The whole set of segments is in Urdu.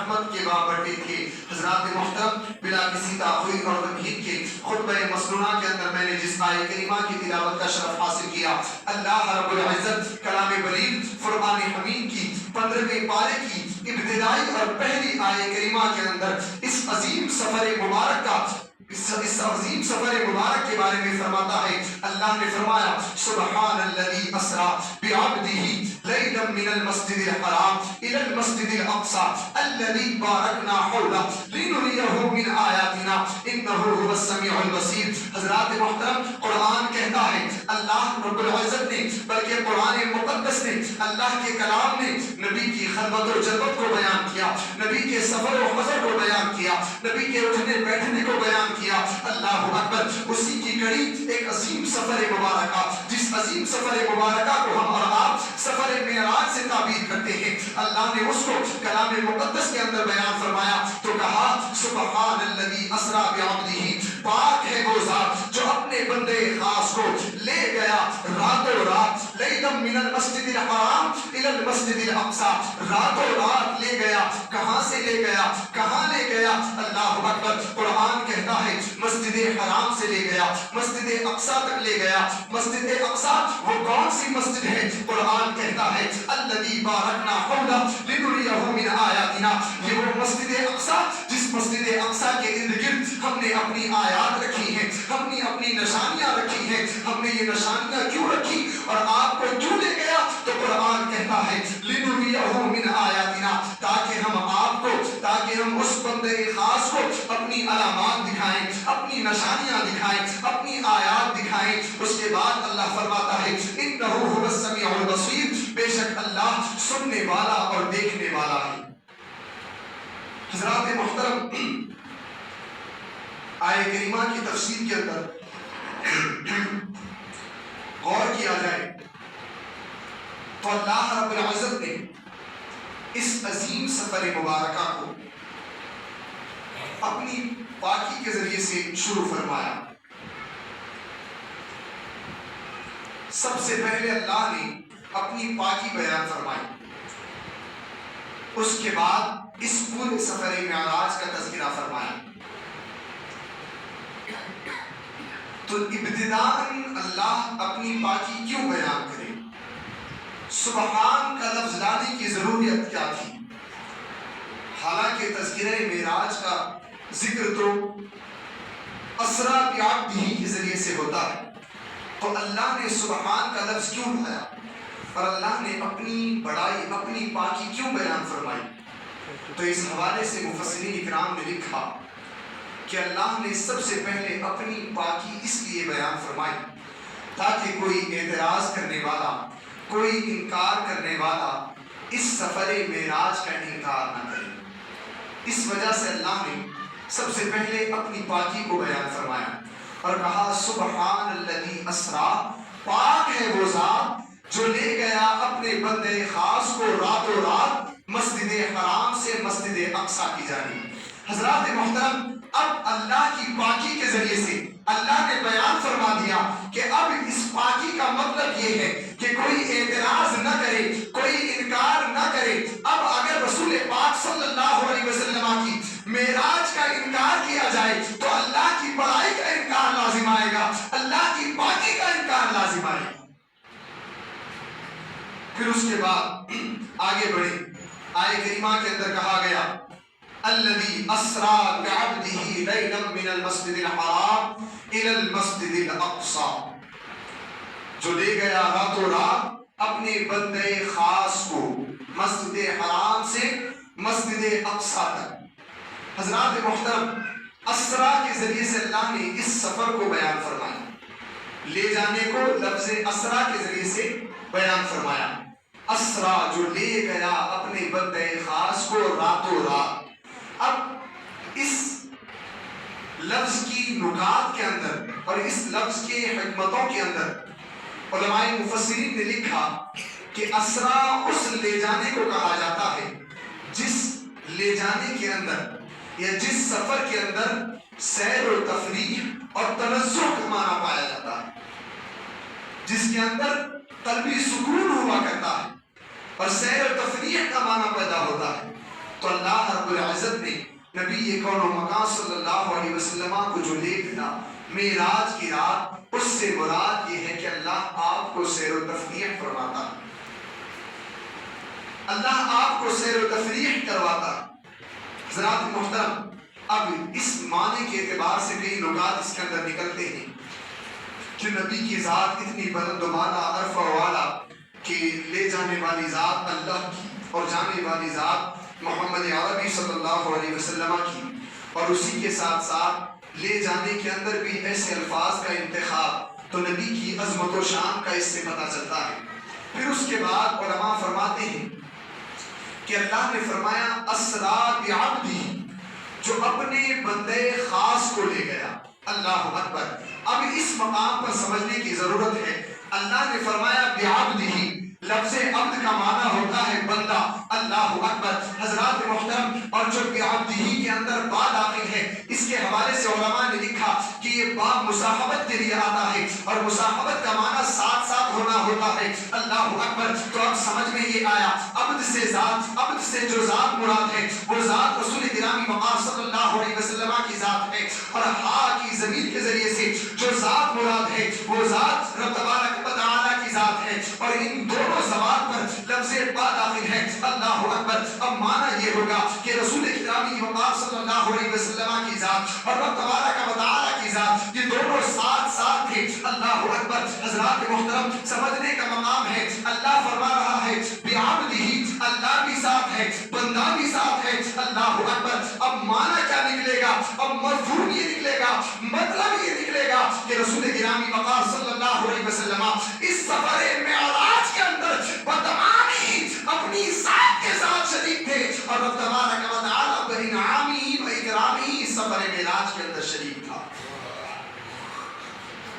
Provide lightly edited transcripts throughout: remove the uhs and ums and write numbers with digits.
رحمت کے بابرتے تھے۔ حضرات محترم، بلا کسی تاخیر اور تمہید کے خطبہ مسنونہ کے اندر میں نے جس آیت کریمہ کی تلاوت کا شرف حاصل کیا، اللہ رب العزت کلام بلیغ فرقان حمید کی 15ویں پارے کی ابتدائی اور پہلی آیت کریمہ کے اندر اس عظیم سفر مبارک کا اس عظیم سفر مبارک کے بارے میں فرماتا ہے۔ اللہ نے فرمایا سبحان الذی اسریٰ بعبدہ لیلا من المسجد الحرام الی المسجد الاقصی الذی بارکنا حولہ لنریہ من آیاتنا انہ هو السمیع البصیر۔ حضرات محترم، قرآن کہتا ہے، اللہ رب العزت نے بلکہ قرآن مقدس نے، اللہ کے کلام نے نبی کی خلوت و جلوت کو بیان کیا، نبی کے سفر و حضر کو بیان کیا، نبی کے اٹھنے بیٹھنے کو بیان کیا۔ اللہ اکبر، اسی کی کڑی ایک عظیم سفر مبارکہ، جس عظیم سفر مبارکہ کو ہم اور آپ سفر معراج سے تعبیر کرتے ہیں، اللہ نے اس کو کلام مقدس کے اندر بیان فرمایا تو کہا سبحان الذی اسریٰ بعبدہ، پاک ہے وہ ذات جو اپنے بندے خاص کو لے گیا راتوں رات، لیلا من المسجد الحرام الی المسجد الاقصی، راتوں رات لے گیا۔ کہاں سے لے گیا؟ کہاں لے گیا؟ اللہ اکبر، قرآن کہتا ہے مسجد حرام سے لے گیا، مسجد اقصی تک لے گیا۔ مسجد اقصی وہ کون سی مسجد ہے؟ قرآن کہتا ہے الذی بارکنا حولہ لنریہ من آیاتنا، یہ وہ مسجد اقصی جس مسجد اقصی کے ارد گرد ہم نے اپنی آیات رکھی ہیں، ہم نے اپنی نشانیاں رکھی ہیں۔ ہم نے یہ نشانیاں کیوں رکھی اور آپ کو کیوں لے گیا؟ تو قرآن کہتا ہے لنریہ من آیاتنا، تاکہ ہم آپ کو، تاکہ ہم اس بندے خاص کو اپنی علامات دکھائیں، اپنی نشانیاں دکھائیں، اپنی آیات دکھائیں۔ اس کے بعد اللہ فرماتا ہے انہ هو السمیع البصیر، بے شک اللہ سننے والا اور دیکھنے والا ہے۔ حضرات محترم، آیت کریمہ کی تفسیر کے اندر غور کیا جائے تو اللہ رب العزت نے اس عظیم سفر مبارکہ کو اپنی پاکی کے ذریعے سے شروع فرمایا۔ سب سے پہلے اللہ نے اپنی پاکی بیان فرمائی، اس کے بعد اس پورے سفر معراج کا تذکرہ فرمایا۔ تو ابتداءً اللہ اپنی پاکی کیوں بیان کرے؟ سبحان کا لفظ لانے کی ضروریت کیا تھی؟ حالانکہ تذکرہ معراج کا ذکر تو اسریٰ بعبدہ کے ذریعے سے ہوتا ہے، تو اللہ نے سبحان کا لفظ کیوں لایا اور اللہ نے اپنی بڑائی، اپنی پاکی کیوں بیان فرمائی؟ تو اس حوالے سے مفسرین اکرام نے لکھا کہ اللہ نے سب سے پہلے اپنی پاکی اس لیے بیان فرمائی تاکہ کوئی اعتراض کرنے والا، کوئی انکار کرنے والا اس سفر معراج کا انکار نہ کرے۔ اس وجہ سے اللہ نے سب سے پہلے اپنی پاکی کو بیان فرمایا اور کہا سبحان الذی اسریٰ، پاک ہے وہ ذات جو لے گیا اپنے بندے خاص کو راتوں رات مسجد حرام سے مسجد اقصی کی جانب۔ حضرات محترم، اب اللہ کی پاکی کے ذریعے سے اللہ نے بیان فرما دیا کہ اب اس پاکی کا مطلب یہ ہے کہ کوئی اعتراض نہ کرے، کوئی انکار نہ کرے۔ اب اگر رسول پاک صلی اللہ علیہ وسلم کی معراج کا انکار کیا جائے تو اللہ کی بڑائی کا انکار لازم آئے گا، اللہ کی پاکی کا انکار لازم آئے گا۔ پھر اس کے بعد آگے بڑھے، آیت کریمہ کے اندر کہا گیا الذی اسریٰ بعبدہ لیلا من المسجد الحرام الی المسجد الاقصی، جو لے گیا راتوں رات اپنے بندے خاص کو مسجد حرام سے مسجد اقصی تک۔ حضرات محترم، اسریٰ کے ذریعے سے اللہ نے اس سفر کو بیان فرمایا، لے جانے کو لفظ اسریٰ کے ذریعے سے بیان فرمایا۔ اسریٰ جو لے گیا اپنے بندے خاص کو راتوں رات۔ اب اس لفظ کی نکات کے اندر اور اس لفظ کے حکمتوں کے اندر علماء مفسرین نے لکھا کہ اسریٰ اس لے جانے کو کہا جاتا ہے جس لے جانے کے اندر یا جس سفر کے اندر سیر و تفریح اور تنزہ کا معنی پایا جاتا ہے، جس کے اندر قلبی سکون ہوا کرتا ہے اور سیر و تفریح کا معنی پیدا ہوتا ہے۔ تو اللہ رب العزت نے نبی کون و مکان صلی اللہ علیہ وسلم کو جو لے گیا معراج کی رات، اس سے مراد یہ ہے کہ اللہ آپ کو سیر و تفریح فرماتا، اللہ آپ کو سیر و تفریح کرواتا۔ حضرات محترم، اب اس معنی کے اعتبار سے کئی لغات اس کے اندر نکلتے ہیں کہ نبی کی ذات اتنی بلند و بالا عرف و والا کہ لے جانے والی ذات اللہ کی اور جانے والی ذات محمد عربی صلی اللہ علیہ وسلم کی، اور اسی کے ساتھ ساتھ لے جانے کے اندر بھی ایسے الفاظ کا انتخاب، تو نبی کی عظمت و شان کا اس سے پتہ چلتا ہے۔ پھر اس کے بعد علماء فرماتے ہیں کہ اللہ نے فرمایا اسرا بعبدہ، جو اپنے بندے خاص کو لے گیا۔ اللہ اکبر۔ اب اس مقام پر سمجھنے کی ضرورت ہے، اللہ نے فرمایا بعبدہ، لفظ عبد کا معنی ہوتا ہے بندہ۔ اللہ اکبر۔ حضرات محترم، اور جو بعبدہ کے اندر با داخل ہے، اس کے حوالے سے علماء نے لکھا کہ یہ با مصاحبت کے لیے آتا ہے، اور مصاحبت کا معنی ساتھ ساتھ ہونا ہوتا ہے۔ اللہ اکبر۔ تو اب سمجھ میں یہ آیا، عبد سے ذات، عبد سے جو ذات مراد ہے وہ ذات رسول گرامی مقام صلی اللہ علیہ وسلم کی ذات ہے، اور ہا کی ضمیر کے ذریعے سے جو ذات مراد ہے وہ ذات رب تبارک و تعالی کی ذات ہے، اور ان دونوں ذوات پر لفظ با داخل ہے۔ اللہ اکبر۔ اب معنی یہ ہوگا کہ رسول گرامی مقام صلی اللہ علیہ وسلم کی ذات اور رب تبارک و تعالی کی ذات، یہ دونوں ساتھ ساتھ تھے۔ اللہ اکبر۔ حضرات محترم، سمجھنے کا مقام ہے، اللہ فرما رہا ہے بعبدہ، اللہ بھی ساتھ ہے، بندہ بھی ساتھ ہے۔ اللہ اکبر۔ اب معنی کیا نکلے گا؟ اب مفہوم یہ نکلے گا، مطلب یہ نکلے گا کہ رسول گرامی مقام صلی اللہ علیہ وسلم اس سفر معراج کے اندر بتمامی اپنی ذات کے ساتھ شریک تھے، اور رب تبارک و تعالی بانعامی و اکرامی اس سفر معراج کے اندر شریک تھا۔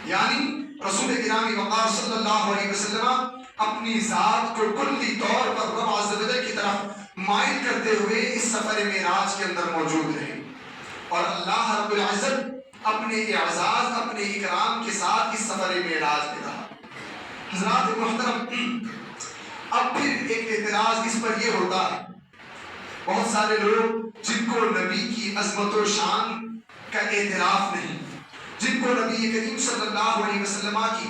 یعنی رسول گرامی وقار صلی اللہ علیہ وسلم اپنی ذات کو کلی طور پر رب عز و جل کی طرف مائل کرتے ہوئے اس سفر معراج کے اندر موجود رہے، اور اللہ رب العزت اپنے اعزاز، اپنے اکرام کے ساتھ اس سفر معراج میں رہا۔ حضرات محترم، اب پھر ایک اعتراض اس پر یہ ہوتا ہے، بہت سارے لوگ جن کو نبی کی عظمت و شان کا اعتراف نہیں، جن کو نبی کریم صلی اللہ علیہ وسلم کی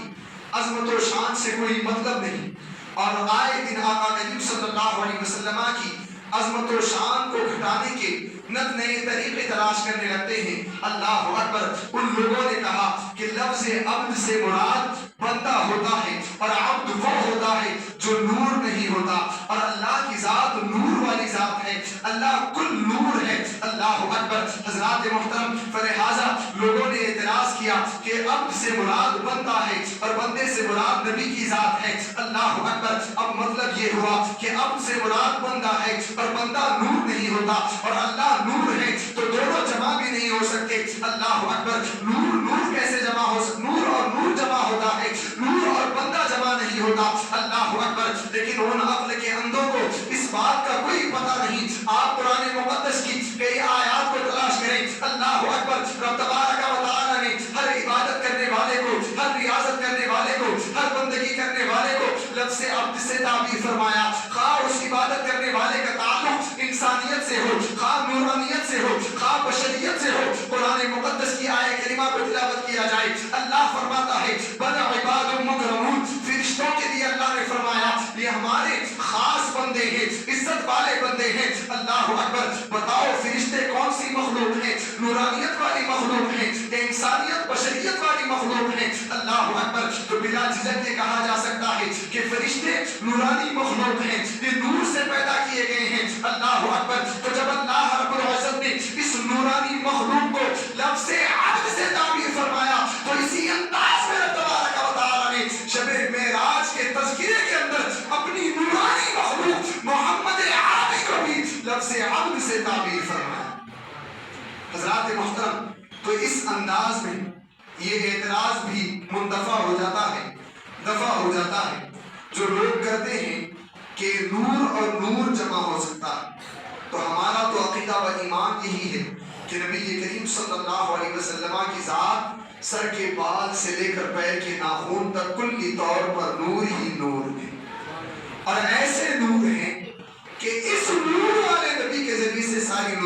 عظمت و شان سے کوئی مطلب نہیں، اور آئے دن آقا کریم صلی اللہ علیہ وسلم کی عظمت و شان کو گھٹانے کے نت نئے طریقے تلاش کرنے لگتے ہیں۔ اللہ اکبر۔ ان لوگوں نے کہا کہ لفظ عبد سے مراد بندہ ہوتا ہے، اور عبد وہ ہوتا ہے جو نور نہیں ہوتا، اور اللہ کی ذات نور والی ذات ہے، اللہ کل نور ہے۔ اللہ اکبر۔ حضرات محترم، فلہذا لوگوں نے اعتراض کیا کہ عبد سے مراد بندہ ہے اور بندے سے مراد نبی کی ذات ہے۔ اللہ اکبر۔ اب مطلب یہ ہوا کہ عبد سے مراد بندہ ہے اور بندہ نور نہیں ہوتا، اور اللہ نور ہے، تو دونوں جمع بھی نہیں ہو سکتے۔ اللہ اکبر۔ نور نور کیسے جمع ہو سکتا؟ نور اور نور جمع ہوتا ہے، نور اور بندہ جمع نہیں ہوتا۔ اللہ اکبر۔ لیکن ان عقل کے اندھوں کو اس بات کا کوئی پتہ نہیں۔ آپ قرآن مقدس کی کئی آیات کو تلاش کریں۔ اللہ اکبر۔ رب تبارک و تعالی نے ہر عبادت کرنے والے کو، ہر ریاضت کرنے والے کو، ہر بندگی کرنے والے کو لفظ عبد سے تعبیر فرمایا، خواہ اس عبادت کرنے والے کا تعلق انسانیت سے ہو، خواہ نورانیت سے ہو، خواہ بشریت سے ہو۔ قرآن مقدس کی آیت کریمہ کو تلاوت کیا جائے، اللہ فرماتا ہے بل عباد مکرمون، فرشتوں کے لیے اللہ نے فرمایا یہ ہمارے خاص بندے ہیں، عزت والے بندے ہیں۔ اللہ اکبر۔ بتاؤ فرشتے کون سی مخلوق ہیں؟ نورانیت والی مخلوق ہیں، انسانیت بشریت والی مخلوق ہیں۔ اللہ اکبر۔ تو بلا جھجک یہ کہا جا سکتا ہے کہ فرشتے نورانی مخلوق ہیں، یہ نور سے پیدا کیے گئے ہیں۔ اللہ اکبر۔ تو جب اللہ رب العزت نے اس نورانی مخلوق کو لفظ عبد سے تعبیر فرمایا، تو اسی انداز میں تبارک و تعالی نے شب معراج کے تذکرے کے اندر اپنی نورانی مخلوق محمد عربی کو بھی لفظ عبد سے تعبیر فرمایا۔ حضرات محترم، تو اس انداز میں یہ اعتراض بھی منتفع ہو جاتا ہے، دفع ہو جاتا ہے، جو لوگ کہتے ہیں کہ نور اور نور جمع ہو سکتا ہے۔ تو ہمارا تو عقیدہ و ایمان یہی ہے کہ نبی کریم صلی اللہ علیہ وسلم کی ذات سر کے بال سے لے کر پیر کے ناخن تک کلی طور پر نور ہی نور ہے، اور ایسے نور ہیں کہ اس نور والے نبی کے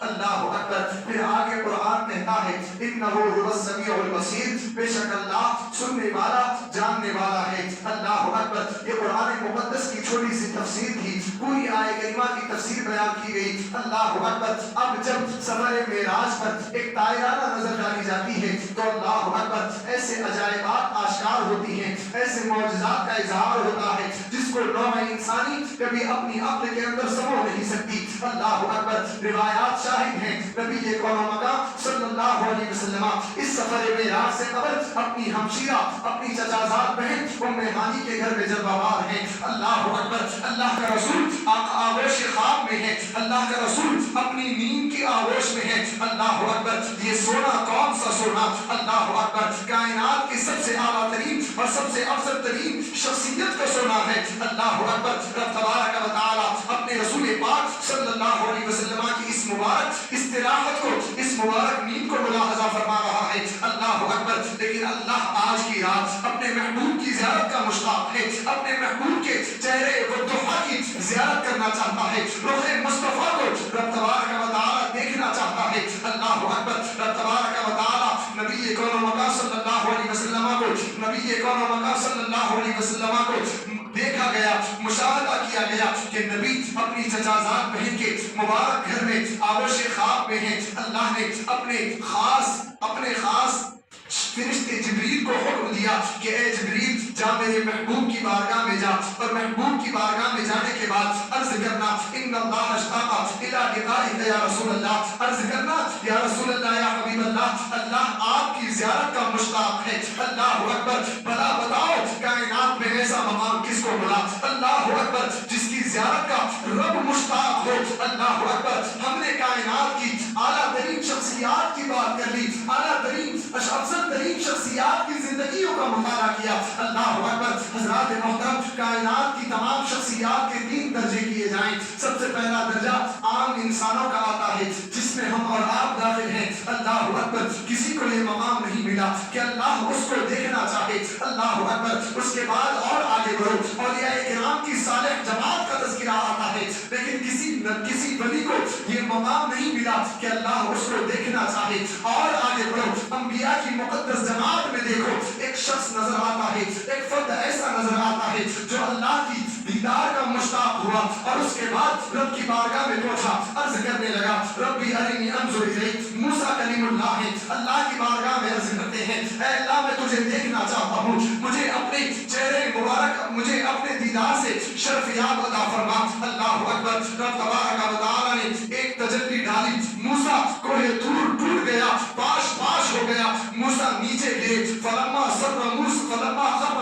اللہ اکبر. پھر آگے قرآن کہتا ہے انہ هو السمیع البصیر، بے شک اللہ سننے والا جاننے والا ہے. اللہ اکبر. یہ قرآن مقدس کی چھوٹی سی تفسیر تھی، پوری آیہ کریمہ کی تفسیر بیان کی گئی. اللہ اکبر. اب جب سفر معراج پر ایک طائرانہ نظر ڈالی جاتی ہے تو اللہ اکبر ایسے عجائبات آشکار ہوتی ہیں، ایسے معجزات کا اظہار ہوتا ہے جس کو نوع انسانی کبھی اپنی عقل کے اندر سمو نہیں سکتی. اللہ اکبر. روایات شاہد ہیں نبی کون و مکان صلی اللہ علیہ وسلم اس سفر معراج سے قبل اپنی ہمشیرہ اپنی چچازاد بہن ام ہانی کے گھر میں جب آباد ہیں. اللہ اکبر. اللہ کا رسول آغوش خواب میں ہے، اللہ کا رسول اپنی نیند کی آغوش میں ہے. اللہ اکبر. یہ سونا کون سا سونا؟ اللہ اکبر. کائنات کی سب سے اعلیٰ ترین اور سب سے افضل ترین شخصیت کا سونا ہے. اللہ اکبر. رب تبارک و تعالی اپنے رسول پاک صلی اللہ علیہ وسلم کی اس مبارک استراحت کو، اس مبارک نیند کو ملاحظہ فرما رہا ہے. اللہ اکبر. لیکن اللہ آج کی رات اپنے محبوب کی زیارت کا مشتاق ہے، اپنے محبوب کے چہرے والضحیٰ کی زیارت کرنا چاہتا ہے، رخ مصطفیٰ کو رب تبارک و تعالی دیکھنا چاہتا ہے. اللہ اکبر. رب تبارک و تعالی نبی کون و مکان صلی اللہ علیہ وسلم کو، نبی کون و مکان صلی اللہ علیہ وسلم کو دیکھا گیا، مشاہدہ کیا گیا کہ نبی اپنی چچازاد بہن کے مبارک گھر میں آغوش خواب میں ہیں. اللہ نے اپنے خاص فرشتے جبریل کو حکم دیا کہ اے جبریل جا میرے محبوب کی بارگاہ میں جا، اور محبوب کی بارگاہ میں جانے کے بعد عرض کرنا ان اللہ اشتاق الی لقائک یا رسول اللہ، عرض کرنا یا رسول اللہ یا حبیب اللہ، اللہ آپ کی زیارت کا مشتاق ہے. اللہ اکبر. بھلا بتاؤ کائنات میں ایسا مقام کس کو ملا؟ اللہ اکبر. جس کی زیارت کا رب مشتاق ہو. اللہ اکبر. ہم نے کائنات کی اعلیٰ ترین شخصیات کی بات کر لی، اعلیٰ ترین افضل ترین شخصیات کی زندگیوں کا مطالعہ کیا. اللہ اکبر. حضرات محترم، کائنات کی تمام شخصیات کے 3 درجے کیے جائیں. سب سے پہلا درجہ عام انسانوں کا آتا ہے جس میں ہم اور آپ داخل ہیں. اللہ اکبر. کسی کو یہ مقام نہیں ملا کہ اللہ اس کو دیکھنا چاہے. اللہ اکبر. اس کے بعد اور آگے بڑھو، اولیاء کرام کی صالح جماعت کا تذکرہ آتا ہے، لیکن کسی ولی کو یہ مقام نہیں ملا کہ اللہ اس کو دیکھنا چاہے. اور آگے بڑھو، انبیاء کی مقدس جماعت میں دیکھو، ایک شخص نظر آتا ہے، ایک فرد ایسا نظر آتا ہے جو اللہ کی دیدار کا مشتاق ہوا اور اس کے بعد رب کی بارگاہ میں پہنچا، عرض کرنے لگا ربی ارنی انظر الیک. موسیٰ کلیم اللہ ہے، اللہ کی بارگاہ میں عرض کرتے ہیں اے اللہ میں تجھے دیکھنا چاہتا ہوں، مجھے اپنے چہرے مبارک، مجھے اپنے دیدار سے شرف یاب عطا فرما. اللہ اکبر. رب تبارک و تعالی نے ایک تجلی ڈالی، موسیٰ کوہ طور ٹوٹ گیا، پاش ہو گیا، موسیٰ نیچے گرے. فلما خر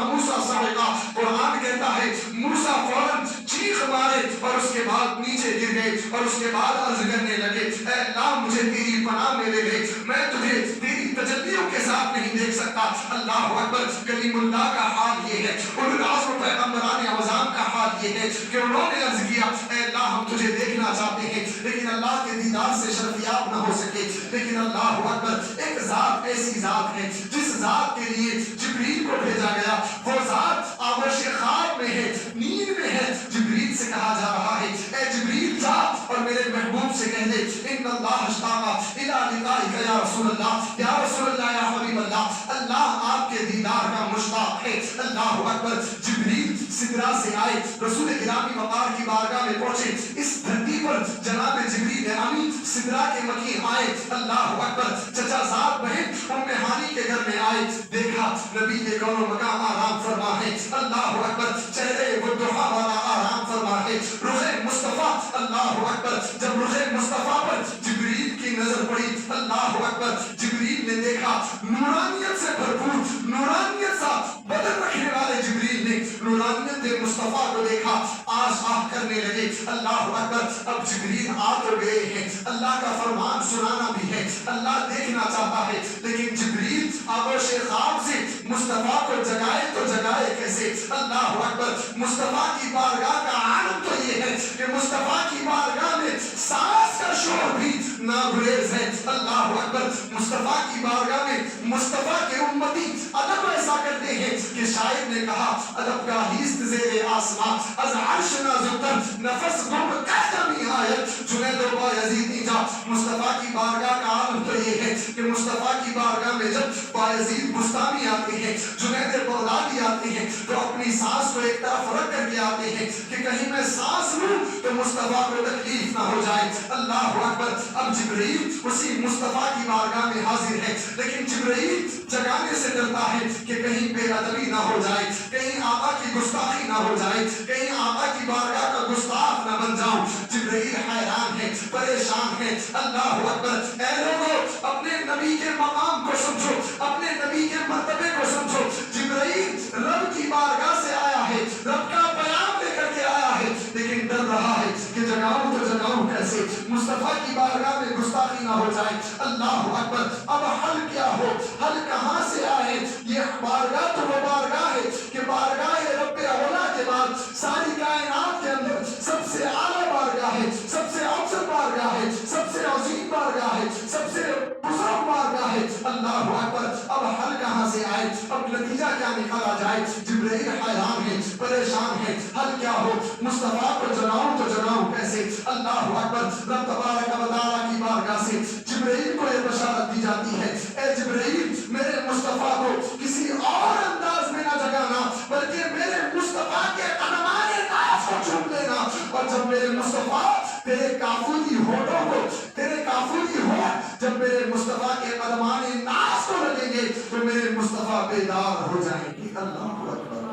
موسیٰ صعقا. قرآن کہتا ہے موسیٰ فوراً چیخ مارے اور اس کے بعد نیچے گر گئے اور اس کے بعد عرض کرنے لگے اے اللہ مجھے تیری پناہ میں لے لے، میں تجھے تیری تجلیوں کے ساتھ نہیں دیکھ سکتا. اللہ اکبر. کلیم اللہ کا حال یہ ہے، اولو العزم پیغمبران اعظام کا حال یہ ہے کہ انہوں نے عرض کیا اے اللہ ہم تجھے دیکھنا چاہتے ہیں لیکن اللہ کے دیدار سے شرفیاب نہ ہو سکے. لیکن اللہ اکبر. ایک ذات ایسی ذات ہے جس ذات کے لیے جبریل کو بھیجا گیا، وہ ذات آغوش خواب میں ہے، نیند میں ہے. جبریل سے کہا جا رہا ہے اے جبریل جا اور میرے محبوب سے کہہ دے ان اللہ اشتاق الی لقائک یا رسول اللہ، یا رسول اللہ یا حبیب اللہ، اللہ آپ کے دیدار کا مشتاق ہے. اللہ اکبر. جبریل سدرا سے آئے، رسول گرامی وقار کی بارگاہ میں پہنچے. اس دھرتی پر جناب جبریل امین سدرا کے مکین آئے. اللہ اکبر. چچا زاد بہن ام ہانی کے گھر میں آئے، دیکھا نبی کے کون و مقام آرام فرما ہے. اللہ اکبر. چہرے والضحیٰ والا آرام فرما ہے، رخ مصطفیٰ. اللہ اکبر. جب رخ مصطفیٰ پر جبریل کی نظر پڑی، اللہ اکبر، جبریل نے دیکھا نورانیت سے بھرپور، نورانیت سا بدن رکھنے والے جبریل نے نورانیت مصطفیٰ کو دیکھا، آس آہ کرنے لگے. اللہ اکبر. اب جبریل آ تو گئے ہیں، اللہ کا فرمان سنانا بھی ہے، اللہ دیکھنا چاہتا ہے، لیکن جبریل آغوش خواب سے مصطفیٰ کو جگائے تو جگائے کیسے؟ اللہ اکبر. مصطفیٰ کی بارگاہ کا عالم تو یہ ہے کہ مصطفیٰ کی بارگاہ میں سانس کا شور بھی ناگزیر ہے. اللہ اکبر. مصطفیٰ کی بارگاہ میں مصطفیٰ کے امتی ادب ایسا کرتے ہیں کہ شاعر نے کہا ادب کا ہیست زیر آسمان از عرش نازکتر نفس گم کردمی آیت جنید و بایزید اینجا مصطفیٰ کی بارگاہ کا عالم تو یہ ہے کہ مصطفیٰ کی بارگاہ میں جب بایزید بستامی آتے ہیں جنید بغدادی آتے ہیں تو اپنی سانس کو ایک طرف رکھ کر کے آتے ہیں کہ کہیں میں سانس لوں تو مصطفیٰ کو تکلیف نہ ہو جائے. اللہ اکبر. اب جبرائیل اسی مصطفیٰ کی بارگاہ میں حاضر ہے لیکن جبرائیل جگانے سے ڈرتا ہے کہ کہیں بے ادبی نہ ہو جائے, کہیں آقا کی گستاخی نہ ہو جائے, کہیں آقا کی بارگاہ کا گستاخ نہ بن جاؤں. جبرائیل حیران ہے, پریشان ہے. اللہ اکبر. اے لوگوں اپنے نبی کے مقام کو سمجھو, اپنے نبی کے مرتبے کو سمجھو. جبرائیل رب کی بارگاہ سے آیا ہے, رب کا پیام لے کر کے آیا ہے لیکن ڈر رہا ہے کہ جگاؤں تو جگاؤں کیسے, مصطفیٰ کی بارگاہ میں گستاخی نہ ہو جائے. اللہ اکبر. اب حل کیا ہو, حل کہاں سے آئے؟ یہ بارگاہ تو وہ بارگاہ ہے کہ بارگاہ رب اولا کے بعد ساری کائنات کے اندر سب سے اعلیٰ بارگاہ ہے, سب سے افضل بارگاہ ہے, سب سے عظیم بارگاہ ہے, سب سے بزرگ بارگاہ ہے. اللہ اکبر. اب حل کہاں سے آئے, اب نتیجہ کیا نکالا جائے؟ جبرائیل حیران ہے, پریشان ہے. حل کیا ہو, مصطفیٰ کو جگاؤں تو جگاؤں کیسے؟ اللہ اکبر. رب تبارک و تعالیٰ کی بارگاہ سے جبرائیل کو یہ بشارت دی جاتی ہے, اے جبرائیل میرے مصطفیٰ کو کسی اور انداز میں نہ جگانا بلکہ میرے مصطفیٰ کے قدمان ناز کو چوم لینا. اور جب میرے مصطفیٰ تیرے کافوری ہونٹوں کو, تیرے کافوری ہونٹ جب میرے مصطفیٰ کے قدمان ناز کو لگیں گے تو میرے مصطفیٰ بیدار ہو جائیں گے. اللہ اکبر.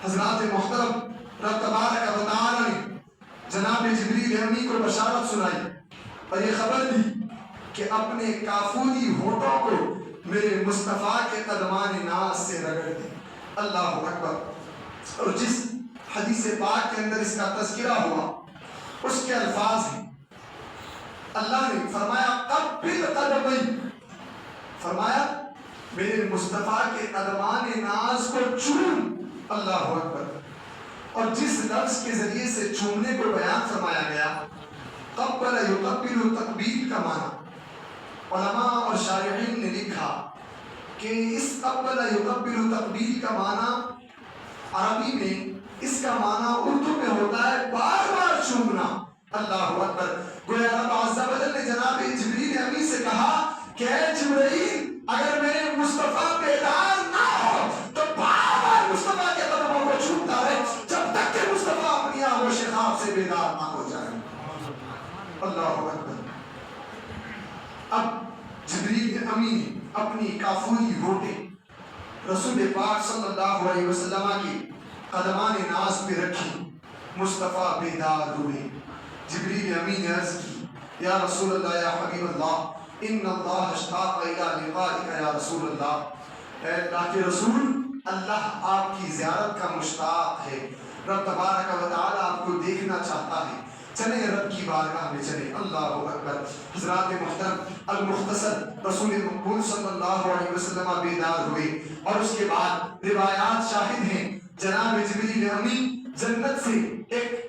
حضرات محترم, رب تبارک و تعالیٰ نے جناب جبریل امی کو بشارت سنائی اور یہ خبر دی کہ اپنے کافوری ہونٹوں کو میرے مصطفیٰ کے قدمان ناز سے رگڑ دے. اللہ اکبر. اور جس حدیث پاک کے اندر اس کا تذکرہ ہوا اس کے الفاظ ہیں, اللہ نے فرمایا قبل قدمی, فرمایا میرے مصطفیٰ کے قدمان ناز کو چوم. اللہ اکبر. اور جس لفظ کے ذریعے سے چومنے کو بیان فرمایا گیا قبل یقبل تقبیل کا معنی, علماء اور شارحین نے لکھا کہ اس قبل یقبل تقبیل کا معنی عربی میں اس کا معنی اردو میں ہوتا ہے بار بار چومنا. اللہ اکبر. گویا رب عز و جل نے جناب جبریل امی سے کہا کہ اے جبرائیل اگر میرے مصطفیٰ بیدار نہ ہو تو بار بار مصطفیٰ کے قدموں کو چومتا رہے جب تک کہ مصطفیٰ اپنی آغوش خواب سے بیدار نہ ہو جائے. اللہ اکبر. اب جبریل امی نے اپنی کافوری ہونٹیں رسول پاک صلی اللہ علیہ وسلم کی قدمان ناز پہ رکھی, مصطفیٰ بیدار ہوئے. جبریل امی نے عرض کی یا رسول اللہ یا حبیب اللہ ان اللہ اشتاق الی لقائک یا رسول اللہ. اے اللہ کے رسول, اللہ آپ کی زیارت کا مشتاق ہے. رب تبارک و تعالی آپ کو دیکھنا چاہتا ہے. چلیں رب کی بارگاہ میں چلیں. اللہ اکبر. حضرات محترم, المختصر رسول مقبول صلی اللہ علیہ وسلم بیدار ہوئے اور اس کے بعد روایات شاہد ہیں جناب جبریل امی جنت سے ایک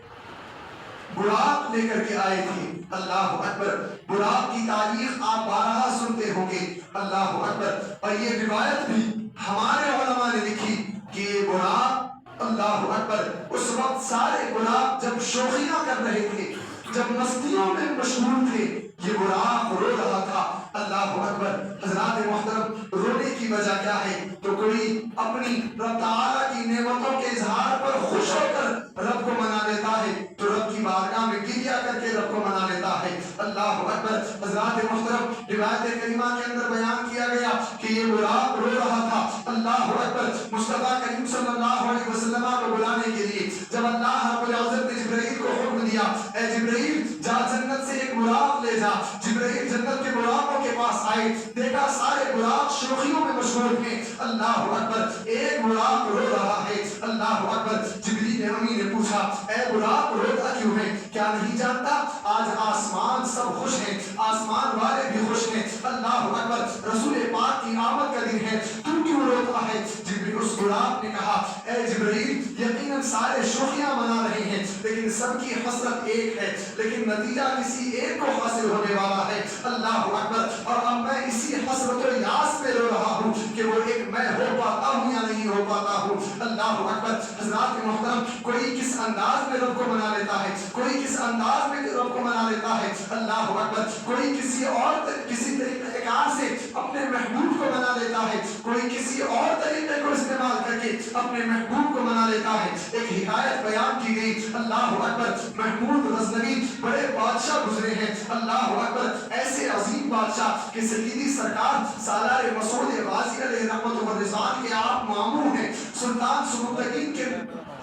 براق لے کر کے آئے تھے. اللہ اکبر. براق کی تاریخ آپ بارہا سنتے ہوں گے. اللہ اکبر. اور یہ روایت بھی ہمارے علماء نے لکھی کہ یہ براق, اللہ اکبر, اس وقت سارے براق جب شوخیاں کر رہے تھے, جب مستیوں میں مشغول تھے, یہ براق رو رہا تھا. اللہ اکبر. حضرات محترم, رونے کی وجہ کیا ہے؟ تو کوئی اپنی رب تعالیٰ کی نعمتوں کے اظہار پر خوش ہو کر رب کو منا لیتا ہے تو رب کی بارگاہ میں گریا کر کے رب کو منا لیتا ہے. اللہ اکبر. حضرات محترم, روایت کریمہ کے اندر بیان کیا گیا کہ یہ براق رو رہا تھا. اللہ اکبر. مصطفیٰ کریم صلی اللہ علیہ وسلم کو بلانے کے لیے جب اللہ رب العزت نے جبرائیل کو حکم دیا, اے جبرائیل جا جنت سے ایک براق لے جا. جبرائیل جنت کے براقوں کے پاس آئے, دیکھا سارے براق شوخیوں میں مشغول ہیں. اللہ اکبر. ایک براق رو رہا ہے. اللہ اکبر. جبریل امی نے پوچھا اے براق روتا کیوں ہے؟ کیا نہیں جانتا آج آسمان سب خوش ہیں, آسمان والے بھی خوش ہیں. اللہ اکبر. رسول پاک کی آمد کا دن ہے, تو کیوں روتا ہے؟ جبریل اس براق نے کہا اے جبریل یقیناً سارے شوخیاں منا رہے ہیں لیکن سب کی حسرت ایک ہے, لیکن نتیجہ کسی ایک کو حاصل ہونے والا ہے. اللہ اکبر. اور اب میں اسی حسرت و یاس میں رو رہا ہوں کہ وہ ایک میں ہو پاتا ہوں یا نہیں ہو پاتا ہوں. اللہ اکبر. حضرات محترم, کوئی کس انداز میں رب کو منا لیتا ہے, کوئی کس انداز میں رب کو منا لیتا ہے. اللہ اکبر. کوئی کسی اور کسی طریقے کار سے اپنے محبوب کو منا لیتا ہے, کوئی کسی اور طریقے کو استعمال کر کے اپنے محبوب کو منا لیتا ہے. ایک حکایت بیان کی گئی. اللہ اکبر. محمود غزنوی بڑے بادشاہ گزرے ہیں. اللہ اکبر. ایسے عظیم بادشاہ کہ سیدی سرکار سالار مسعود غازی علیہ رحمت و رضوان کے آپ ماموں ہیں, سلطان سبکتگین کے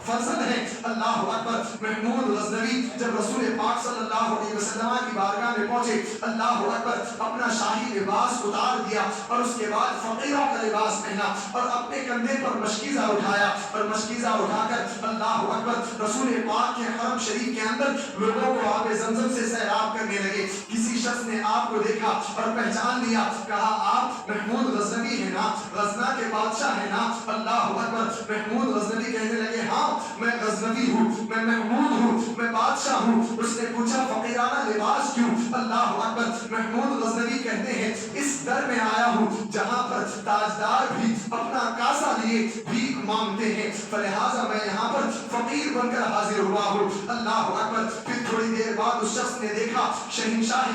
فرزند ہیں. اللہ اکبر. محمود غزنوی جب رسول پاک صلی اللہ علیہ وسلم کی بارگاہ میں پہنچے, اللہ اکبر, اپنا شاہی لباس اتار دیا اور اس کے بعد فقیروں کا لباس پہنا اور اپنے کندھے پر مشکیزہ اٹھایا اور مشکیزہ اٹھا کر اللہ اکبر رسول پاک کے حرم شریف کے اندر لوگوں کو آب زمزم سے سیراب کرنے لگے. کسی شخص نے آپ کو دیکھا اور پہچان لیا, کہا آپ محمود غزنوی ہیں نا, غزنہ کے بادشاہ ہیں نا. اللہ اکبر. محمود غزنوی کہنے لگے ہاں میں غزنوی ہوں, میں محمود ہوں, میں بادشاہ ہوں. اس نے پوچھا فقیرانہ لباس کیوں؟ اللہ اکبر. محمود غزنوی کہتے ہیں اس در میں آیا ہوں جہاں پر تاجدار بھی اپنا کاسا لیے بھیک مانگتے ہیں, فلہذا میں یہاں پر فقیر بن کر حاضر ہوا ہوں. اللہ اکبر. پھر تھوڑی دیر بعد اس شخص نے دیکھا شہنشاہ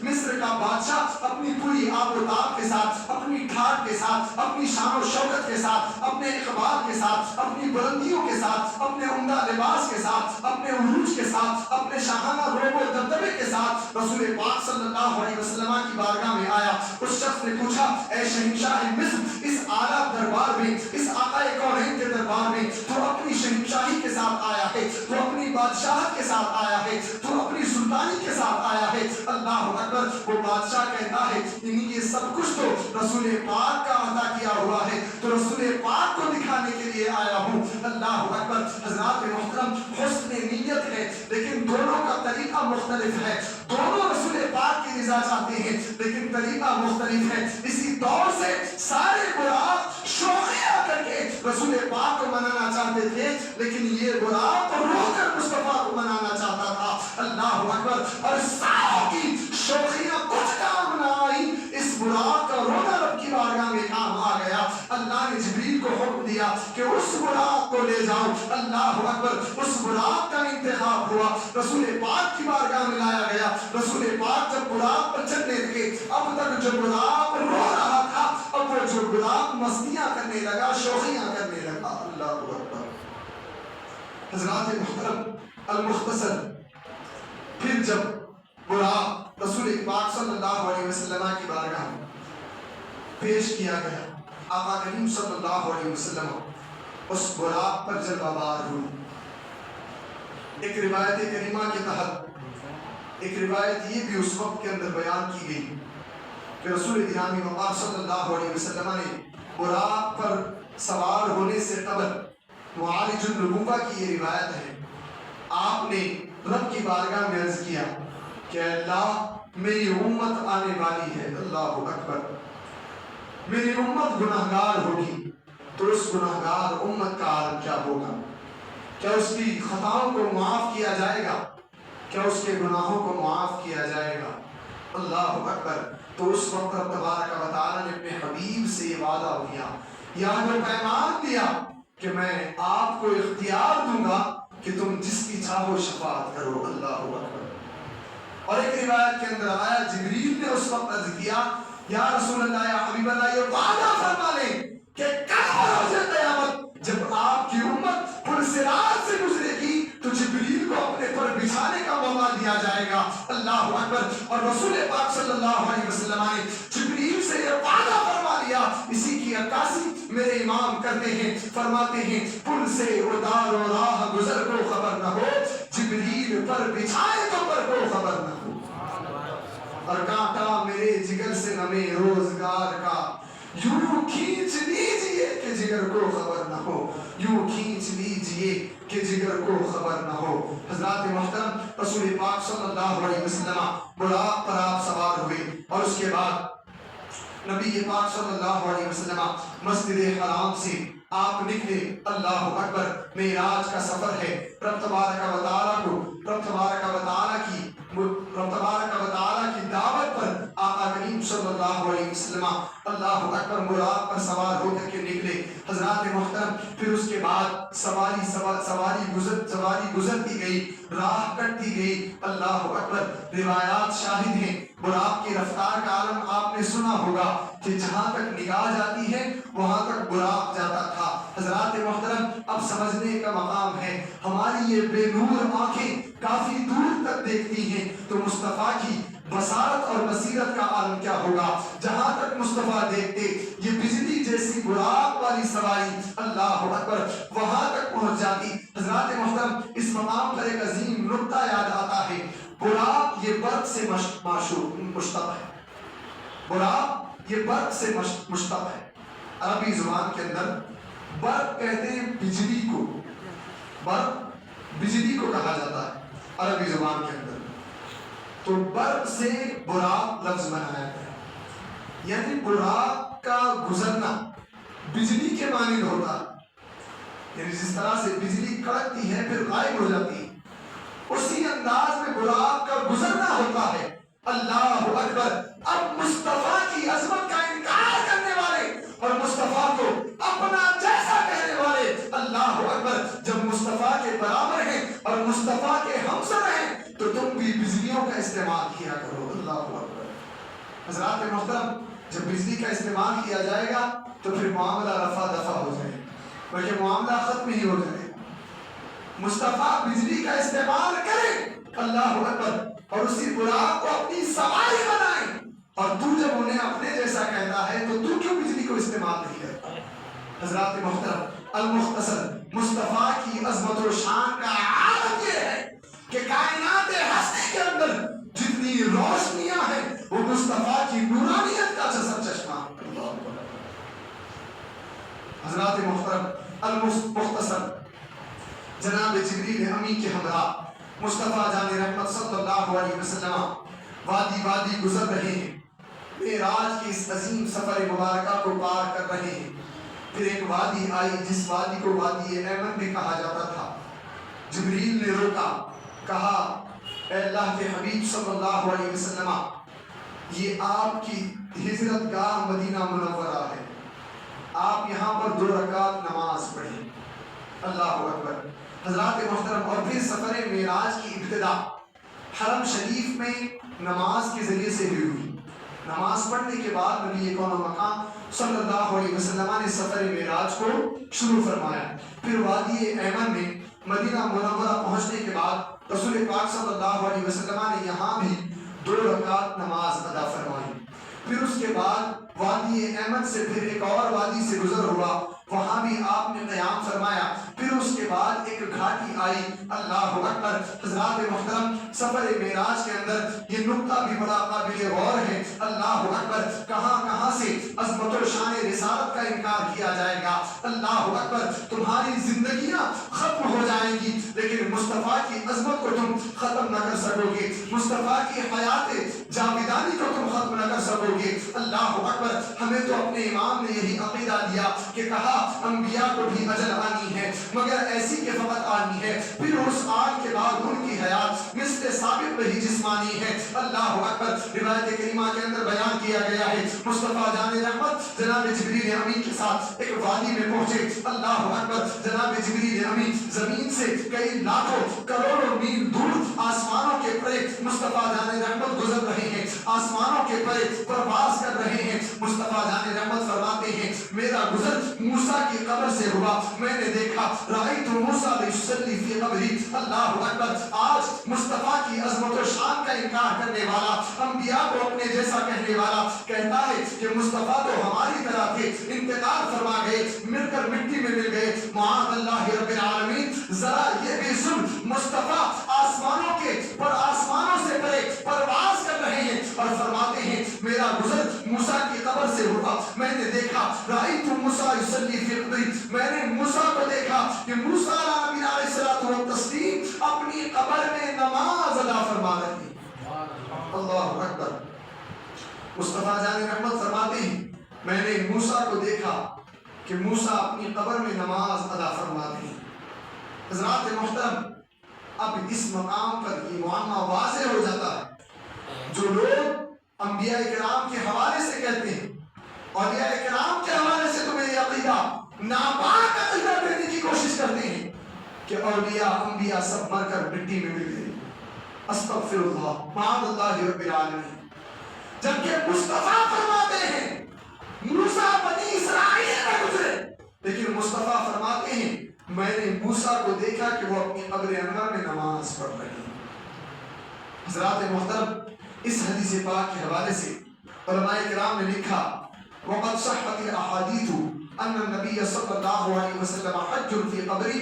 مصر کا بادشاہ اپنی پوری آب و تاب کے ساتھ, اپنی ٹھاٹ کے ساتھ, اپنی شان و شوکت کے ساتھ, اپنے اقبال کے ساتھ, اپنی بلندیوں کے ساتھ, اپنے عمدہ لباس کے ساتھ, اپنے عروج کے ساتھ, اپنے شاہانہ روب و دبدبے کے ساتھ رسول پاک صلی اللہ علیہ وسلم کی بارگاہ میں آیا. اس شخص نے پوچھا اے شہنشاہ مصر, اس اعلیٰ دربار میں, اس آقا کونین کے دربار میں تو اپنی شہنشاہی کے ساتھ آیا ہے, تو اپنی بادشاہت کے ساتھ آیا ہے, تو اپنی سلطانی کے ساتھ آیا ہے. اللہ اکبر. وہ بادشاہ کہتا ہے یہ سب کچھ تو رسول پاک کا عطا کیا ہوا ہے, تو رسول پاک کو دکھانے کے لیے آیا ہوں. اللہ اکبر. حضرات محترم, حسن نیت ہے لیکن دونوں کا طریقہ مختلف ہے. دونوں رسول پاک کی رضا چاہتے ہیں لیکن طریقہ مختلف ہے. اسی دور سے سارے براق شوخیاں کر کے رسول پاک کو منانا چاہتے تھے, لیکن یہ براق رو کر مصطفیٰ کو منانا چاہتا تھا. اللہ اکبر. اور ساروں کی شوخیاں کچھ کام نہ آئی, اس براق کا رونا رب کی بارگاہ میں کام آ گیا. اللہ نے جبریل کو حکم دیا کہ اس براق کو لے جاؤ. اللہ اکبر. اس براق کا انتخاب ہوا, رسول پاک کی بارگاہ میں لایا گیا. رسول پاک جب براق پر چلنے لگے, اب تک جو براق رو رہا تھا, اب وہ جو براق مستیاں کرنے لگا, شوخیاں کرنے لگا. اللہ اکبر. حضرات محترم, المختصر. پھر جب براق رسول پاک صلی اللہ علیہ وسلم کی بارگاہ میں پیش کیا گیا, آقا کریم صلی اللہ علیہ وسلم اس براق پر جلوہ بار ہوئی. ایک روایت کریمہ کے تحت ایک روایت یہ بھی اس وقت کے اندر بیان کی گئی کہ رسول گرامی مقام صلی اللہ علیہ وسلم نے براق پر سوار ہونے سے قبل, معالج النبوہ کی یہ روایت ہے, آپ نے رب کی بارگاہ میں عرض کیا کہ اللہ میری امت آنے والی ہے. اللہ اکبر. میری امت گناہگار ہوگی تو اس گناہگار امت کا عالم کیا ہوگا؟ کیا اس کی خطاؤں کو معاف کیا جائے گا؟ کیا اس کے گناہوں کو معاف کیا جائے گا؟ اللہ اکبر. تو اس وقت رب تبارک و تعالیٰ نے اپنے حبیب سے یہ وعدہ کیا, یہاں جو پیمان دیا کہ میں آپ کو اختیار دوں گا کہ تم جس کی چاہو شفاعت کرو. اللہ اکبر. اور ایک روایت کے اندر آیا جبریل نے اس وقت عرض کیا یا رسول اللہ, یا حبیب اللہ, یہ وعدہ فرما لیں کہ کل روز قیامت جب آپ کی امت پل صراط سے گزرے گی تو جبریل کو اپنے پر بچھانے کا موقع دیا جائے گا. اللہ اکبر. اور رسول پاک صلی اللہ علیہ وسلم نے جبریل سے یہ وعدہ فرما لیا. اسی کی عکاسی میرے امام کرتے ہیں, فرماتے ہیں پل سے ادار و راہ گزر کو خبر نہ ہو, جبریل پر بچھائے تو پر کو خبر نہ ہو. اور کانٹا میرے جگر سے نمے روزگار کا, یوں کھینچ لیجئے کہ جگر کو خبر نہ ہو, یوں کھینچ لیجئے کہ جگر کو خبر نہ ہو. حضرات محترم, رسول پاک صلی اللہ علیہ وسلم براق پر آپ سوار ہوئے اور اس کے بعد نبی پاک صلی اللہ علیہ وسلم مسجد حرام سے آپ نکلے. اللہ اکبر. معراج کا سفر ہے. رب تبارک و تعالیٰ کو, رب تبارک و تعالیٰ کی دعوت پر آقا کریم صلی اللہ علیہ وسلم اللہ اکبر براق پر سوار ہو کر کے نکلے حضرات محترم. پھر اس کے بعد سواری گزرتی گئی, راہ کٹتی گئی. اللہ اکبر, روایات شاہد ہیں, براق کی رفتار کا عالم آپ نے سنا ہوگا کہ جہاں تک نگاہ جاتی ہے وہاں تک براق جاتا تھا. حضرات محترم, اب سمجھنے کا مقام ہے, ہماری یہ بے نور آنکھیں کافی دور تک دیکھتی ہیں, تو مصطفیٰ کی بصارت اور بصیرت کا عالم کیا ہوگا. جہاں تک مصطفیٰ دیکھتے یہ بجلی جیسی براق والی سواری اللہ اکبر وہاں تک پہنچ جاتی. حضرات محترم, اس مقام پر ایک عظیم نقطہ یاد آتا ہے. براق یہ برق سے مشتق ہے. براق یہ برق سے مشتق ہے. عربی زبان کے اندر برق کہتے ہیں بجلی کو, برق بجلی کو کہا جاتا ہے عربی زبان کے اندر. تو برق سے براق لفظ بنایا گیا, یعنی براق کا گزرنا بجلی کے مانند ہوتا ہے. یعنی جس طرح سے بجلی کڑکتی ہے پھر غائب ہو جاتی ہے, اسی انداز میں براق کا گزرنا ہوتا ہے. اللہ اکبر. اب مصطفیٰ کی عظمت کا انکار کرنے والے اور مصطفیٰ کو اپنا جیسا کہنے والے اللہ اکبر جب مصطفیٰ کے برابر ہیں اور مصطفیٰ کے ہمسر ہیں تو تم بھی بجلیوں کا استعمال کیا کرو. اللہ اکبر. حضرات محترم, جب بجلی کا استعمال کیا جائے گا تو پھر معاملہ رفع دفع ہو جائے, بلکہ معاملہ ختم ہی ہو جائے. مصطفیٰ بجلی کا استعمال کریں اللہ اکبر اور اسی براق کو اپنی سواری بنائیں, اور تو جب انہیں اپنے جیسا کہتا ہے تو تو کیوں بجلی کو استعمال نہیں کرتا. حضرات محترم, المختصر مصطفیٰ کی عظمت و شان کا عالم یہ ہے کہ کائنات ہستی کے اندر جتنی روشنیاں ہیں وہ مصطفیٰ کی نورانیت کا چشمہ. حضرات محترم, المختصر جناب جبریل امین کے ہمراہ مصطفیٰ جان رحمت صلی اللہ علیہ وسلم وادی گزر رہے ہیں, معراج کی اس عظیم سفر مبارکہ کو پار کر رہے ہیں. پھر ایک وادی آئی جس وادی کو وادی ایمن بھی کہا جاتا تھا. جبریل نے روکا, کہا اے اللہ کے حبیب صلی اللہ علیہ وسلم, یہ آپ کی ہجرت گاہ مدینہ منورہ ہے, آپ یہاں پر 2 رکعت نماز پڑھیں. اللہ اکبر. حضرات محترم, اور پھر سفر معراج کی ابتدا حرم شریف میں نماز کے ذریعے سے بھی ہوئی. نماز پڑھنے کے بعد نبی کون و مقام صلی اللہ علیہ وسلم نے سفر معراج کو شروع فرمایا. پھر وادی ایمن میں مدینہ منورہ پہنچنے کے بعد رسول پاک صلی اللہ علیہ وسلم نے یہاں بھی 2 رکعت نماز ادا فرمائی. پھر اس کے بعد وادی ایمن سے پھر ایک اور وادی سے گزر ہوا, وہاں بھی آپ نے قیام فرمایا. پھر اس کے بعد ایک گھاٹی آئی. اللہ اکبر. حضرات محترم, سفر معراج کے اندر یہ نقطہ بھی بڑا قابل غور ہے. اللہ اکبر. کہاں سے عظمت و شان رسالت کا انکار کیا جائے گا. اللہ اکبر. تمہاری زندگیاں ختم ہو جائیں گی لیکن مصطفیٰ کی عظمت کو تم ختم نہ کر سکو گے, مصطفیٰ کی حیات جاویدانی کو تم ختم نہ کر سکو گے. اللہ اکبر. ہمیں تو اپنے امام نے یہی عقیدہ دیا کہ کہا انبیاء کو بھی اجل آنی ہے مگر ایسی کہ فقط آنی ہے, پھر اس آن کے بعد ان کی حیات مثل ثابت رہی جسمانی ہے. اللہ اکبر. روایت کریمہ کے اندر بیان کیا گیا ہے مصطفیٰ جان رحمت جناب جبریل امین کے ساتھ ایک وادی میں پہنچے. اللہ اکبر. جناب جبریل امین زمین سے کئی لاکھوں کروڑوں میل دور آسمانوں کے پرے مصطفیٰ جان رحمت گزر رہے ہیں, آسمانوں کے پرے پرواز کر رہے ہیں. مصطفیٰ جان رحمت فرماتے ہیں میرا گزر موسیٰ کی قبر سے ہوا, میں نے دیکھا رأیت موسیٰ یصلی فی قبری. اللہ اکبر. آج مصطفیٰ کی عظمت و شان کا انکار کرنے والا, انبیاء کو اپنے جیسا کہنے والا کہتا ہے کہ مصطفیٰ تو ہماری طرح تھے, انتقال فرما گئے, مل کر مٹی میں مل گئے. معاذ اللہ رب العالمین. ذرا یہ بھی سن, مصطفیٰ آسمانوں کے پر آسمانوں سے پرے پرواز کر رہے ہیں اور فرماتے ہیں میرا گزر موسیٰ کی قبر سے ہوا, میں نے دیکھا رأیت موسیٰ یصلی فی قبری. میں نے موسیٰ کو دیکھا کہ موسیٰ علیہ الصلوۃ والتسلیم اپنی قبر میں نماز ادا فرما رہے ہیں. اللہ اکبر. مصطفیٰ جان رحمت فرماتے ہیں میں نے موسیٰ کو دیکھا کہ موسیٰ اپنی قبر میں نماز ادا فرما رہے ہیں. حضرات محترم, اب اس مقام پر یہ معاملہ واضح ہو جاتا ہے. جو لوگ انبیاء کرام کے حوالے سے کہتے ہیں، اولیاء کرام کے حوالے سے تمہیں یہ عقیدہ ناپاک عقیدہ دینے کی کوشش کرتے ہیں کہ اولیاء انبیاء سب مر کر مٹی میں مل گئے. استغفر اللہ، معاذ اللہ رب العالمین. جبکہ مصطفیٰ فرماتے ہیں موسیٰ بنی اسرائیل میں گزرے، لیکن مصطفیٰ فرماتے ہیں میں نے موسیٰ کو دیکھا کہ وہ اپنی قبر انور میں نماز پڑھ رہی ہے. حضرات محترم، اس حدیث پاک کے حوالے سے علماء کرام نے لکھا وقد صحت الاحادیث ان النبی صلی اللہ علیہ وسلم حج فی قبری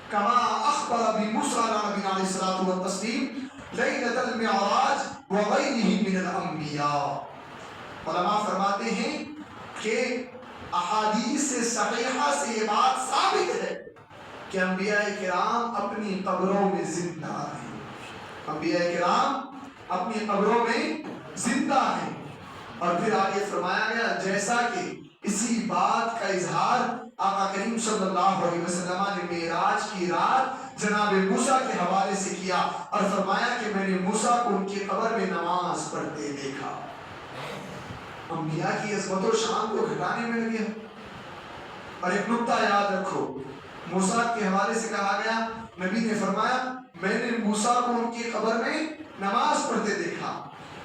کما اخبر بموسیٰ نبی علیہ الصلوۃ والتسلیم لیلۃ المعراج وغیرہ من الانبیاء. علماء فرماتے ہیں کہ احادیث صحیحہ سے یہ بات ثابت ہے کہ انبیاء کرام اپنی قبروں میں زندہ ہیں. انبیاء کرام اپنی قبروں میں زندہ ہیں. اور پھر آگے فرمایا گیا جیسا کہ اسی بات کا اظہار آقا کریم صلی اللہ علیہ وسلم نے معراج کی رات جناب موسیٰ کے حوالے سے کیا اور فرمایا کہ میں نے موسیٰ کو ان کی قبر میں نماز پڑھتے دیکھا. انبیاء کی عظمت و شان کو گھٹانے میں لگے. اور ایک نکتہ یاد رکھو، موسیٰ کے حوالے سے کہا گیا نبی نے فرمایا میں نے موسیٰ کو ان کی قبر میں نماز پڑھتے دیکھا.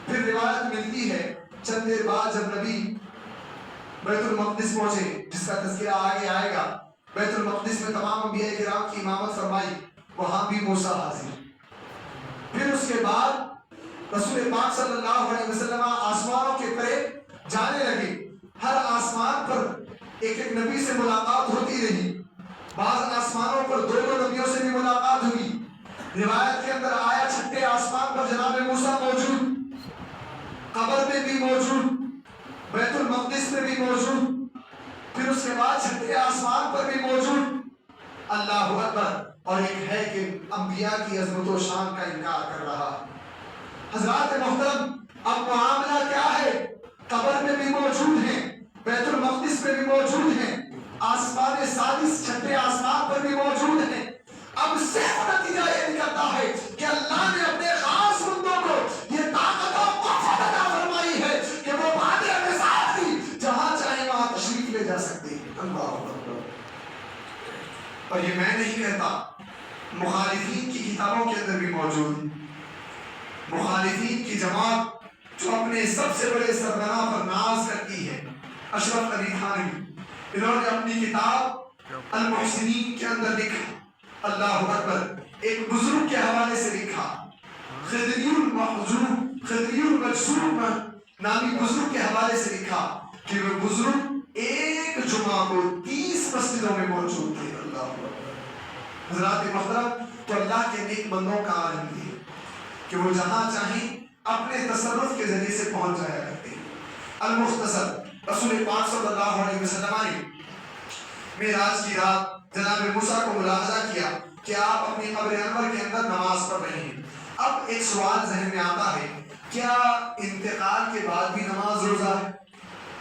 پھر روایت ملتی ہے چند دیر بعد جب نبی بیت المقدس پہنچے، جس کا تذکرہ آگے آئے گا، بیت المقدس میں تمام انبیاء کرام کی امامت فرمائی، وہاں بھی موسیٰ حاضر. پھر اس کے بعد رسول پاک صلی اللہ علیہ وسلم آسمانوں کے قریب جانے لگے. ہر آسمان پر ایک ایک نبی سے ملاقات ہوتی رہی. بعض آسمانوں پر دو نبیوں سے بھی ملاقات ہوئی. روایت کے اندر آیا چھٹے آسمان پر جناب موسیٰ موجود، قبر میں بھی موجود، بیت المقدس میں بھی موجود، پھر اس کے بعد چھٹے آسمان پر بھی موجود. اللہ اکبر. اور ایک ہے کہ انبیاء کی عظمت و شان کا انکار کر رہا. حضرات محترم، اب معاملہ کیا ہے؟ قبر میں بھی موجود ہیں، بیت المقدس میں بھی موجود ہیں، آسمان سادس چھٹے آسمان پر بھی موجود ہیں. اب صرف نتیجہ یہ نکلتا ہے کہ اللہ نے اپنے خاص بندوں کو یہ طاقت اور قوت عطا فرمائی ہے کہ وہ وادی رسالت کی جہاں چاہے وہاں تشریف لے جا سکتے ہیں. اللہ اکبر. اور یہ میں نہیں کہتا، مخالفین کی کتابوں کے اندر بھی موجود ہے. مخالفین کی جماعت جو اپنے سب سے بڑے سربراہ پر ناز کرتی ہے، اشرف علی تھانوی، انہوں نے اپنی کتاب المحسنین کے اندر لکھا، اللہ اکبر، ایک بزرگ کے حوالے سے لکھا، خضری المحجوب، خضری المجذوب نامی بزرگ کے حوالے سے لکھا کہ وہ بزرگ ایک جمعہ کو 30 مسجدوں میں موجود تھے. اللہ اکبر. حضرات محترم، تو اللہ کے نیک بندوں کا عالم ہے کہ وہ جہاں چاہیں اپنے تصرف کے ذریعے سے پہنچ جایا کرتے ہیں. المختصر، رسول پاک صلی اللہ علیہ وسلم نے معراج کی رات جناب موسیٰ کو ملاحظہ کیا کہ آپ اپنی قبر انور کے اندر نماز پڑھ رہے ہیں. اب ایک سوال ذہن میں آتا ہے، کیا انتقال کے بعد بھی نماز روزہ ہے،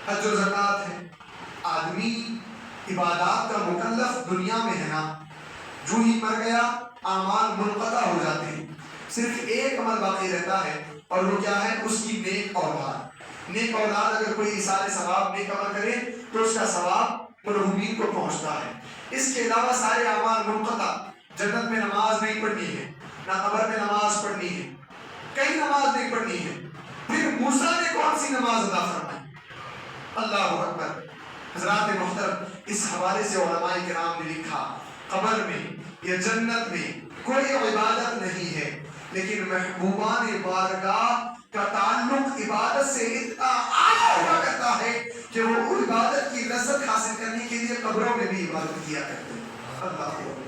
حج و زکوٰۃ ہے؟ آدمی عبادات کا مکلف دنیا میں ہے نا، جو ہی مر گیا اعمال منقطع ہو جاتے ہیں. صرف ایک عمل باقی رہتا ہے اور وہ کیا ہے؟ اس کی نیک اولاد. نیک اولاد اگر کوئی ایثار ثواب نیک عمل کرے تو اس کا ثواب مرحومین کو پہنچتا ہے. اس کے علاوہ سارے اعمال منقطع. جنت میں نماز نہیں پڑھنی ہے، نہ قبر میں نماز پڑھنی ہے، کئی نماز نہیں پڑھنی ہے. پھر موسیٰ نے کون سی نماز ادا فرمائی؟ اللہ اکبر. حضرات محترم، اس حوالے سے علماء کرام نے لکھا قبر میں یا جنت میں کوئی عبادت نہیں ہے، لیکن محبوبان بارگاہ کا تعلق عبادت سے اتنا اعلیٰ ہوا کرتا ہے کہ وہ عبادت کی لذت حاصل کرنے کے لیے قبروں میں بھی عبادت کیا کرتے ہیں. اللہ اکبر.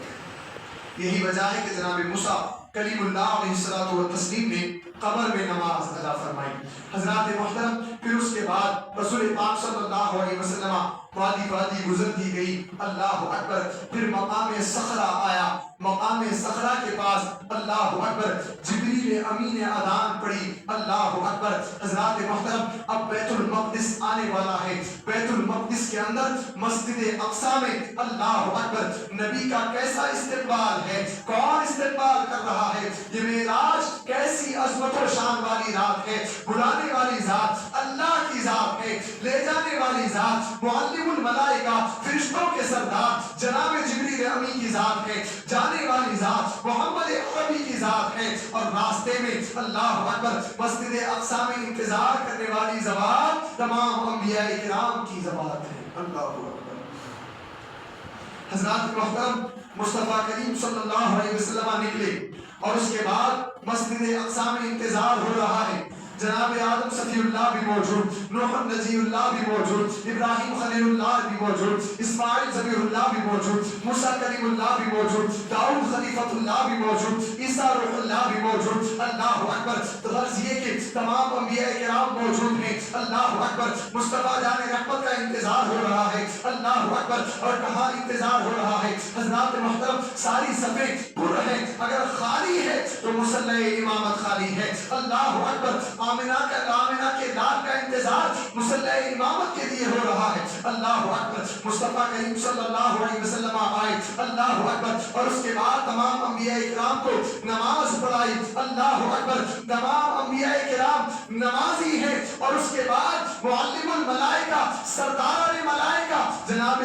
یہی وجہ ہے کہ جناب موسیٰ کلیم اللہ علیہ الصلوۃ والتسلیم نے قبر میں نماز ادا فرمائی. حضرات محترم، پھر اس کے بعد رسول پاک صلی اللہ علیہ وسلم وادی وادی گزرتی گئی. اللہ اکبر. پھر مقام صخرہ آیا. مقام صخرہ کے پاس اللہ اکبر جبریل امین اذان پڑھی، اللہ اکبر۔ حضرات محترم اب بیت المقدس آنے والا ہے، بیت المقدس کے اندر مسجد اقصی میں اللہ اکبر نبی کا کیسا استقبال ہے، کون استقبال کر رہا ہے؟ یہ معراج کیسی عظمت و شان والی رات ہے، بلانے والی ذات اللہ کی ذات ہے، لے جانے والی ذات معلم الملائکہ فرشتوں کے سردار جناب جبریل امی کی ذات ہے، جانے والی ذات محمد عربی کی ذات ہے، اور راستے میں اللہ اکبر مسجد اقصی میں انتظار کرنے والی زبان تمام انبیاء کرام کی زبان ہے، اللہ اکبر۔ حضرات محترم مصطفیٰ کریم صلی اللہ علیہ وسلم نکلے اور اس کے بعد مسجد اقصی میں انتظار ہو رہا ہے، جناب آدم صفی اللہ بھی موجود، نوح نجی اللہ بھی موجود، ابراہیم خلیل اللہ بھی موجود، اسماعیل ذبیح اللہ بھی موجود، موسیٰ کلیم اللہ بھی موجود، داؤد خلیفۃ اللہ بھی موجود، عیسیٰ روح اللہ بھی موجود، اللہ اکبر۔ غرض یہ کہ تمام انبیاء کرام موجود ہیں، اللہ اکبر۔ مصطفیٰ جان رحمت کا انتظار ہو رہا ہے، اللہ اکبر۔ اور کہاں انتظار ہو رہا ہے؟ حضرات محترم ساری صفیں پر ہیں، اگر خالی ہے تو مصلی امامت خالی ہے، اللہ اکبر۔ آمنہ کے لال کا انتظار مصلی امامت کے لیے ہو رہا ہے، اللہ اکبر۔ مصطفیٰ کریم صلی اللہ علیہ وسلم آئے، اللہ اکبر، اور اس کے بعد تمام انبیاء کرام کو نماز پڑھائی، اللہ اکبر۔ تمام انبیاء کرام نمازی ہیں، اور اس کے بعد معلم الملائکہ سردار ملائکہ جناب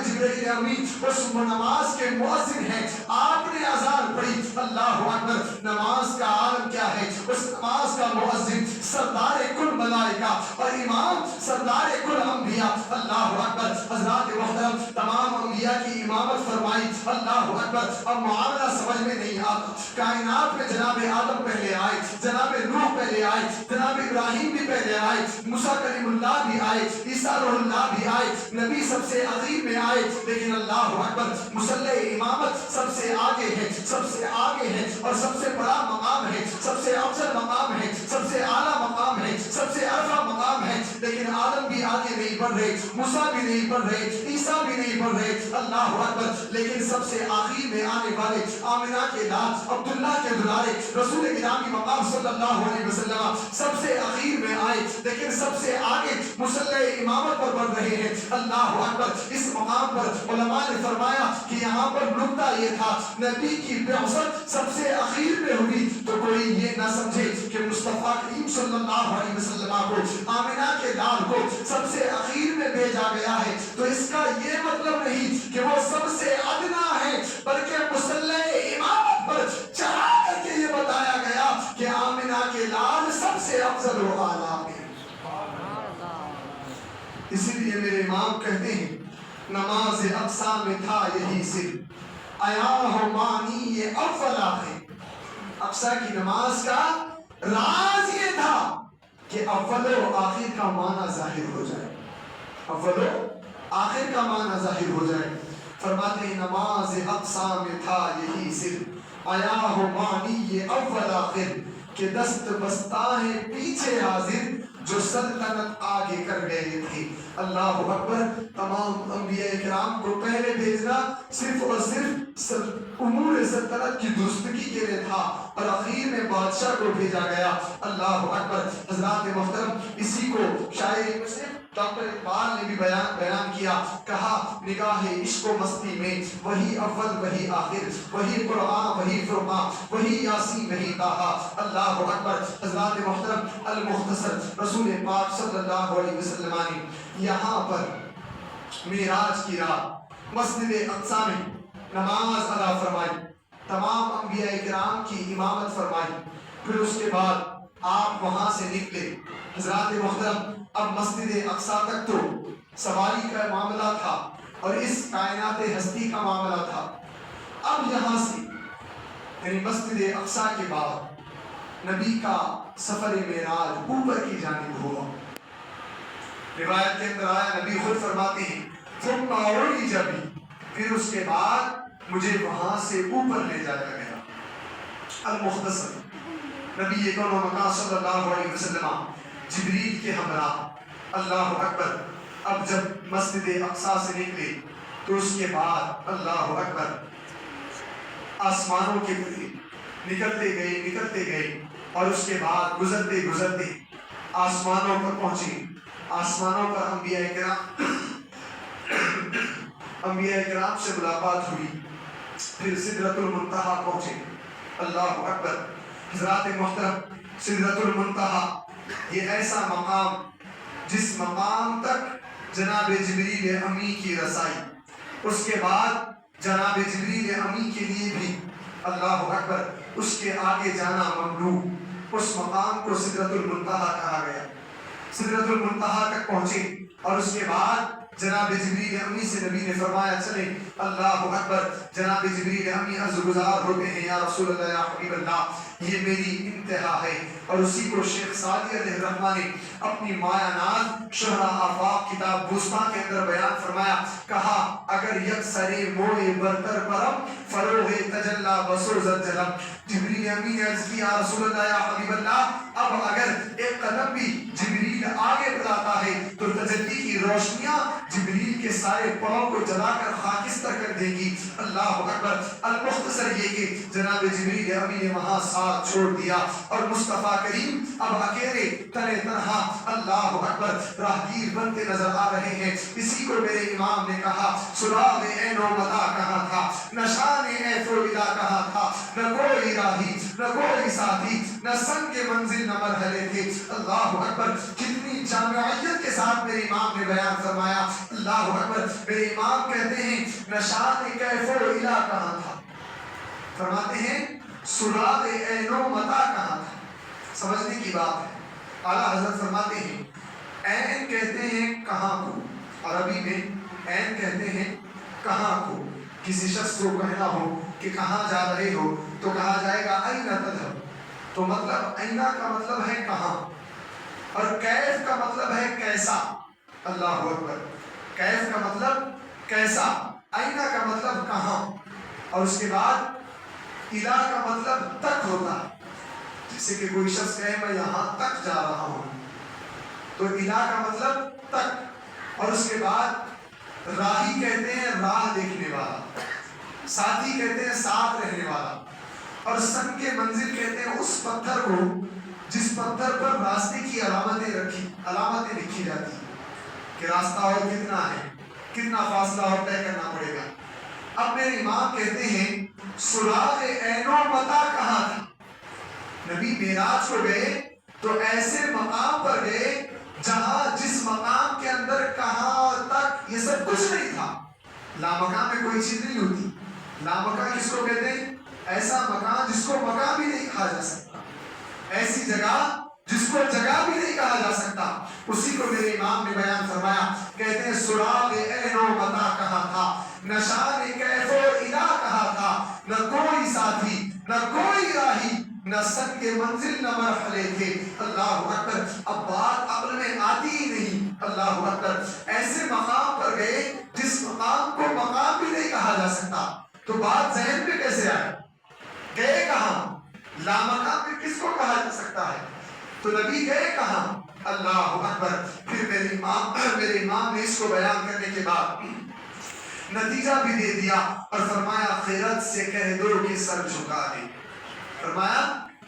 جبرائیل امین اس نماز کے مؤذن ہیں، آپ نے اذان پڑھی، اللہ اکبر۔ نماز کا عالم کیا ہے؟ اس نماز کا مؤذن سردار کل ملائکہ اور امام سردار کل انبیاء، اللہ اکبر۔ حضرات محترم تمام انبیاء کی امامت فرمائی، اللہ اکبر۔ اب معاملہ سمجھ میں نہیں آتا، کائنات میں جناب آدم پہلے آئے، جناب نوح پہلے آئے، جناب ابراہیم بھی پہلے آئے، موسیٰ کلیم اللہ بھی آئے، عیسیٰ روح اللہ بھی آئے، نبی سب سے اخیر میں آئے، لیکن اللہ اکبر مصلی امامت سب سے آگے ہے، سب سے آگے ہے، اور سب سے بڑا مقام ہے، سب سے افضل مقام ہے، سب سے اعلیٰ مقام ہے، سب سے عرفہ مقام ہے، لیکن آدم بھی آگے نہیں بڑھ رہے، موسیٰ بھی نہیں بڑھ رہے، عیسیٰ بھی نہیں بڑھ رہے، اللہ اکبر۔ لیکن سب سے آخر میں آنے والے آمنہ کے لال عبداللہ کے دلارے رسول گرامی مقام صلی اللہ علیہ وسلم سب سے اخیر میں آئے، لیکن سب سے آگے مصلی امامت پر بڑھ رہے ہیں، اللہ اکبر۔ اس مقام پر علماء نے فرمایا کہ یہاں پر نکتہ یہ تھا، نبی کی بعثت سب سے اخیر میں ہوئی تو کوئی یہ نہ سمجھے کہ مصطفیٰ کریم صلی اللہ علیہ وسلم کو آمنہ کے لال کو سب سے اخیر میں بھیجا گیا ہے، تو اس کا یہ مطلب نہیں کہ وہ سب سے ادنا ہے، بلکہ مصلی امامت پر چڑھا کر کے یہ بتایا گیا کہ آمنہ کے لال سب سے افضل و اعلیٰ ہے۔ اسی لیے میرے امام کہتے ہیں نماز اقصی میں تھا یہی سر، آیا ہو مانی یہ اول آخر۔ اقصی کی نماز کا راز یہ تھا کہ اول و آخر کا معنی ظاہر ہو جائے، اول و آخر کا معنی ظاہر ہو جائے۔ فرماتے ہیں نماز اقصی میں تھا یہی سر، آیا ہو مانی یہ اول آخر، کہ دست بستہ پیچھے حاضر جو سلطنت آگے کر گئے تھے، اللہ اکبر۔ تمام انبیاء کرام کو پہلے بھیجنا صرف اور صرف امور سلطنت کی درستگی کے لیے تھا، اور اخیر میں بادشاہ کو بھیجا گیا، اللہ اکبر۔ حضرات محترم اسی کو شاعری میں سے ڈاکٹر اقبال نے بھی بیان کیا، کہا نگاہ عشق و مستی میں وہی اول وہی آخر، وہی قرآن وہی فرقان، وہی یاسین وہی طٰہٰ، اللہ اکبر۔ حضرات محترم المختصر رسول پاک صلی اللہ علیہ وسلم نے یہاں پر معراج کی رات مسجد اقصی میں نماز ادا فرمائی، تمام انبیاء کرام کی امامت فرمائی، پھر اس کے بعد آپ وہاں سے نکلے۔ حضرات محترم اب مسجد اقصی تک تو سواری کا معاملہ تھا اور اس کائنات ہستی کا معاملہ تھا، اب یہاں سے یعنی مسجد اقصی کے بعد نبی کا سفر معراج اوپر کی جانب ہوا۔ روایت کے اندر آیا نبی خود فرماتے ہیں ثم عرج بی، پھر اس کے بعد مجھے وہاں سے اوپر لے جایا گیا۔ المختصر نبی کون مکان صلی اللہ علیہ وسلم جبریل کے ہمراہ، اللہ اکبر، اب جب مسجد اقصی سے نکلے تو اس کے بعد اللہ اکبر آسمانوں کے قریب نکلتے گئے اور اس کے بعد گزرتے گزرتے آسمانوں پر پہنچے. آسمانوں پر انبیاء کرام سے ملاقات ہوئی. پھر سدرۃ المنتہا پہنچے. اللہ اکبر. حضرات محترم، سدرۃ المنتہا یہ ایسا مقام جس مقام تک جناب جبریل امی کی رسائی، اس کے بعد جناب جبریل امی کے لیے بھی اللہ اکبر اس کے آگے جانا ممنوع. اس مقام کو سدرۃ المنتہا کہا گیا. سدرۃ المنتہا تک پہنچے اور اس کے بعد جناب جبریل امی سے نبی نے فرمایا چلے. اللہ اکبر. جناب جبریل امی عرض گزار ہوتے ہیں یا رسول اللہ یا حبیب اللہ یہ میری انتہا ہے. اور اسی کو شیخ سعدی علیہ الرحمہ نے اپنی مایہ ناز شہرا آفاق کتاب بوسطہ کے اندر بیان فرمایا. کہا اگر یکسرے موئے برتر پرم فروغ تجلا بسو زلزلم. جبریل امی نے عرض کی یا رسول اللہ یا حبیب اللہ اب اگر ایک قدم بھی جبریل آگے بڑھاتا ہے تو تجلی کی روشنیاں جبریل کے سارے پاؤں کو جلا کر خاکستر کر دے گی. اللہ اکبر. المختصر یہ کہ جناب جبریل امی نے وہاں ساتھ چھوڑ دیا اور مصطفیٰ کریم اب اکیلے تنے تنہا اللہ اکبر راہگیر بنتے نظر آ رہے ہیں. اسی کو میرے امام نے کہا سراغ عین و متا کہاں تھا، نشان ایف و ادا کہاں تھا، نہ کوئی راہی نہ کوئی ساتھی، نہ سنگ منزل نہ مرحلے تھے. اللہ اکبر. کتنی جامعیت کے ساتھ میرے امام نے بیان فرمایا. اللہ اکبر. میرے امام کہتے ہیں نشان کیف و ادا کہاں تھا، فرماتے ہیں سراغ عین و متا کہاں تھا. سمجھنے کی بات ہے. اعلیٰ حضرت فرماتے ہیں عین کہتے ہیں کہاں کو، عربی میں عین کہتے ہیں کہاں کو. کسی شخص کو کہنا ہو کہ کہاں جا رہے ہو تو کہا جائے گا این تذهب. تو مطلب اینا کا مطلب ہے کہاں، اور کیف کا مطلب ہے کیسا. اللہ اکبر. کیف کا مطلب کیسا، اینا کا مطلب کہاں، اور اس کے بعد الا کا مطلب تک ہوتا ہے. جیسے کہ کوئی شخص کہے میں یہاں تک جا رہا ہوں تو الا کا مطلب تک. اور اس کے بعد راہی کہتے ہیں راہ دیکھنے والا، ساتھی کہتے ہیں ساتھ رہنے والا، اور سن کے منزل کہتے ہیں اس پتھر کو جس پتھر پر راستے کی علامتیں لکھی جاتی ہیں کہ راستہ اور کتنا ہے، کتنا فاصلہ اور طے کرنا پڑے گا. اب میرے امام کہتے ہیں سراغ عین و متا کہاں تھا. نبی معراج کو گئے تو ایسے مقام پر گئے جہاں جس مقام کے اندر کہاں تک یہ سب کچھ نہیں تھا. لامکان میں کوئی چیز نہیں ہوتی. لامکان کس کو کہتے ہیں؟ ایسا مکان جس کو مکان بھی نہیں کہا جا سکتا، ایسی جگہ جس کو جگہ بھی نہیں کہا جا سکتا. اسی کو میرے امام نے بیان فرمایا. کہتے ہیں سراغ عین و متا کہاں تھا، نشان کیف و ادا کہاں تھا، نہ کوئی ساتھی نہ کوئی راہی نہ سن کے منزل نہ مرحلے تھے. اللہ اکبر. اب بات عقل میں آتی ہی نہیں. اللہ اکبر. ایسے مقام پر گئے جس مقام کو مقام بھی نہیں کہا جا سکتا، تو بات ذہن میں کیسے آئے؟ گئے کہاں؟ لامکان میں کس کو کہا جا سکتا ہے؟ تو نبی گئے کہاں؟ اللہ اکبر. پھر میرے امام نے اس کو بیان کرنے کے بعد نتیجہ بھی دے دیا اور فرمایا خیرت سے کہہ دو کہ سر جھکا لے. فرمایا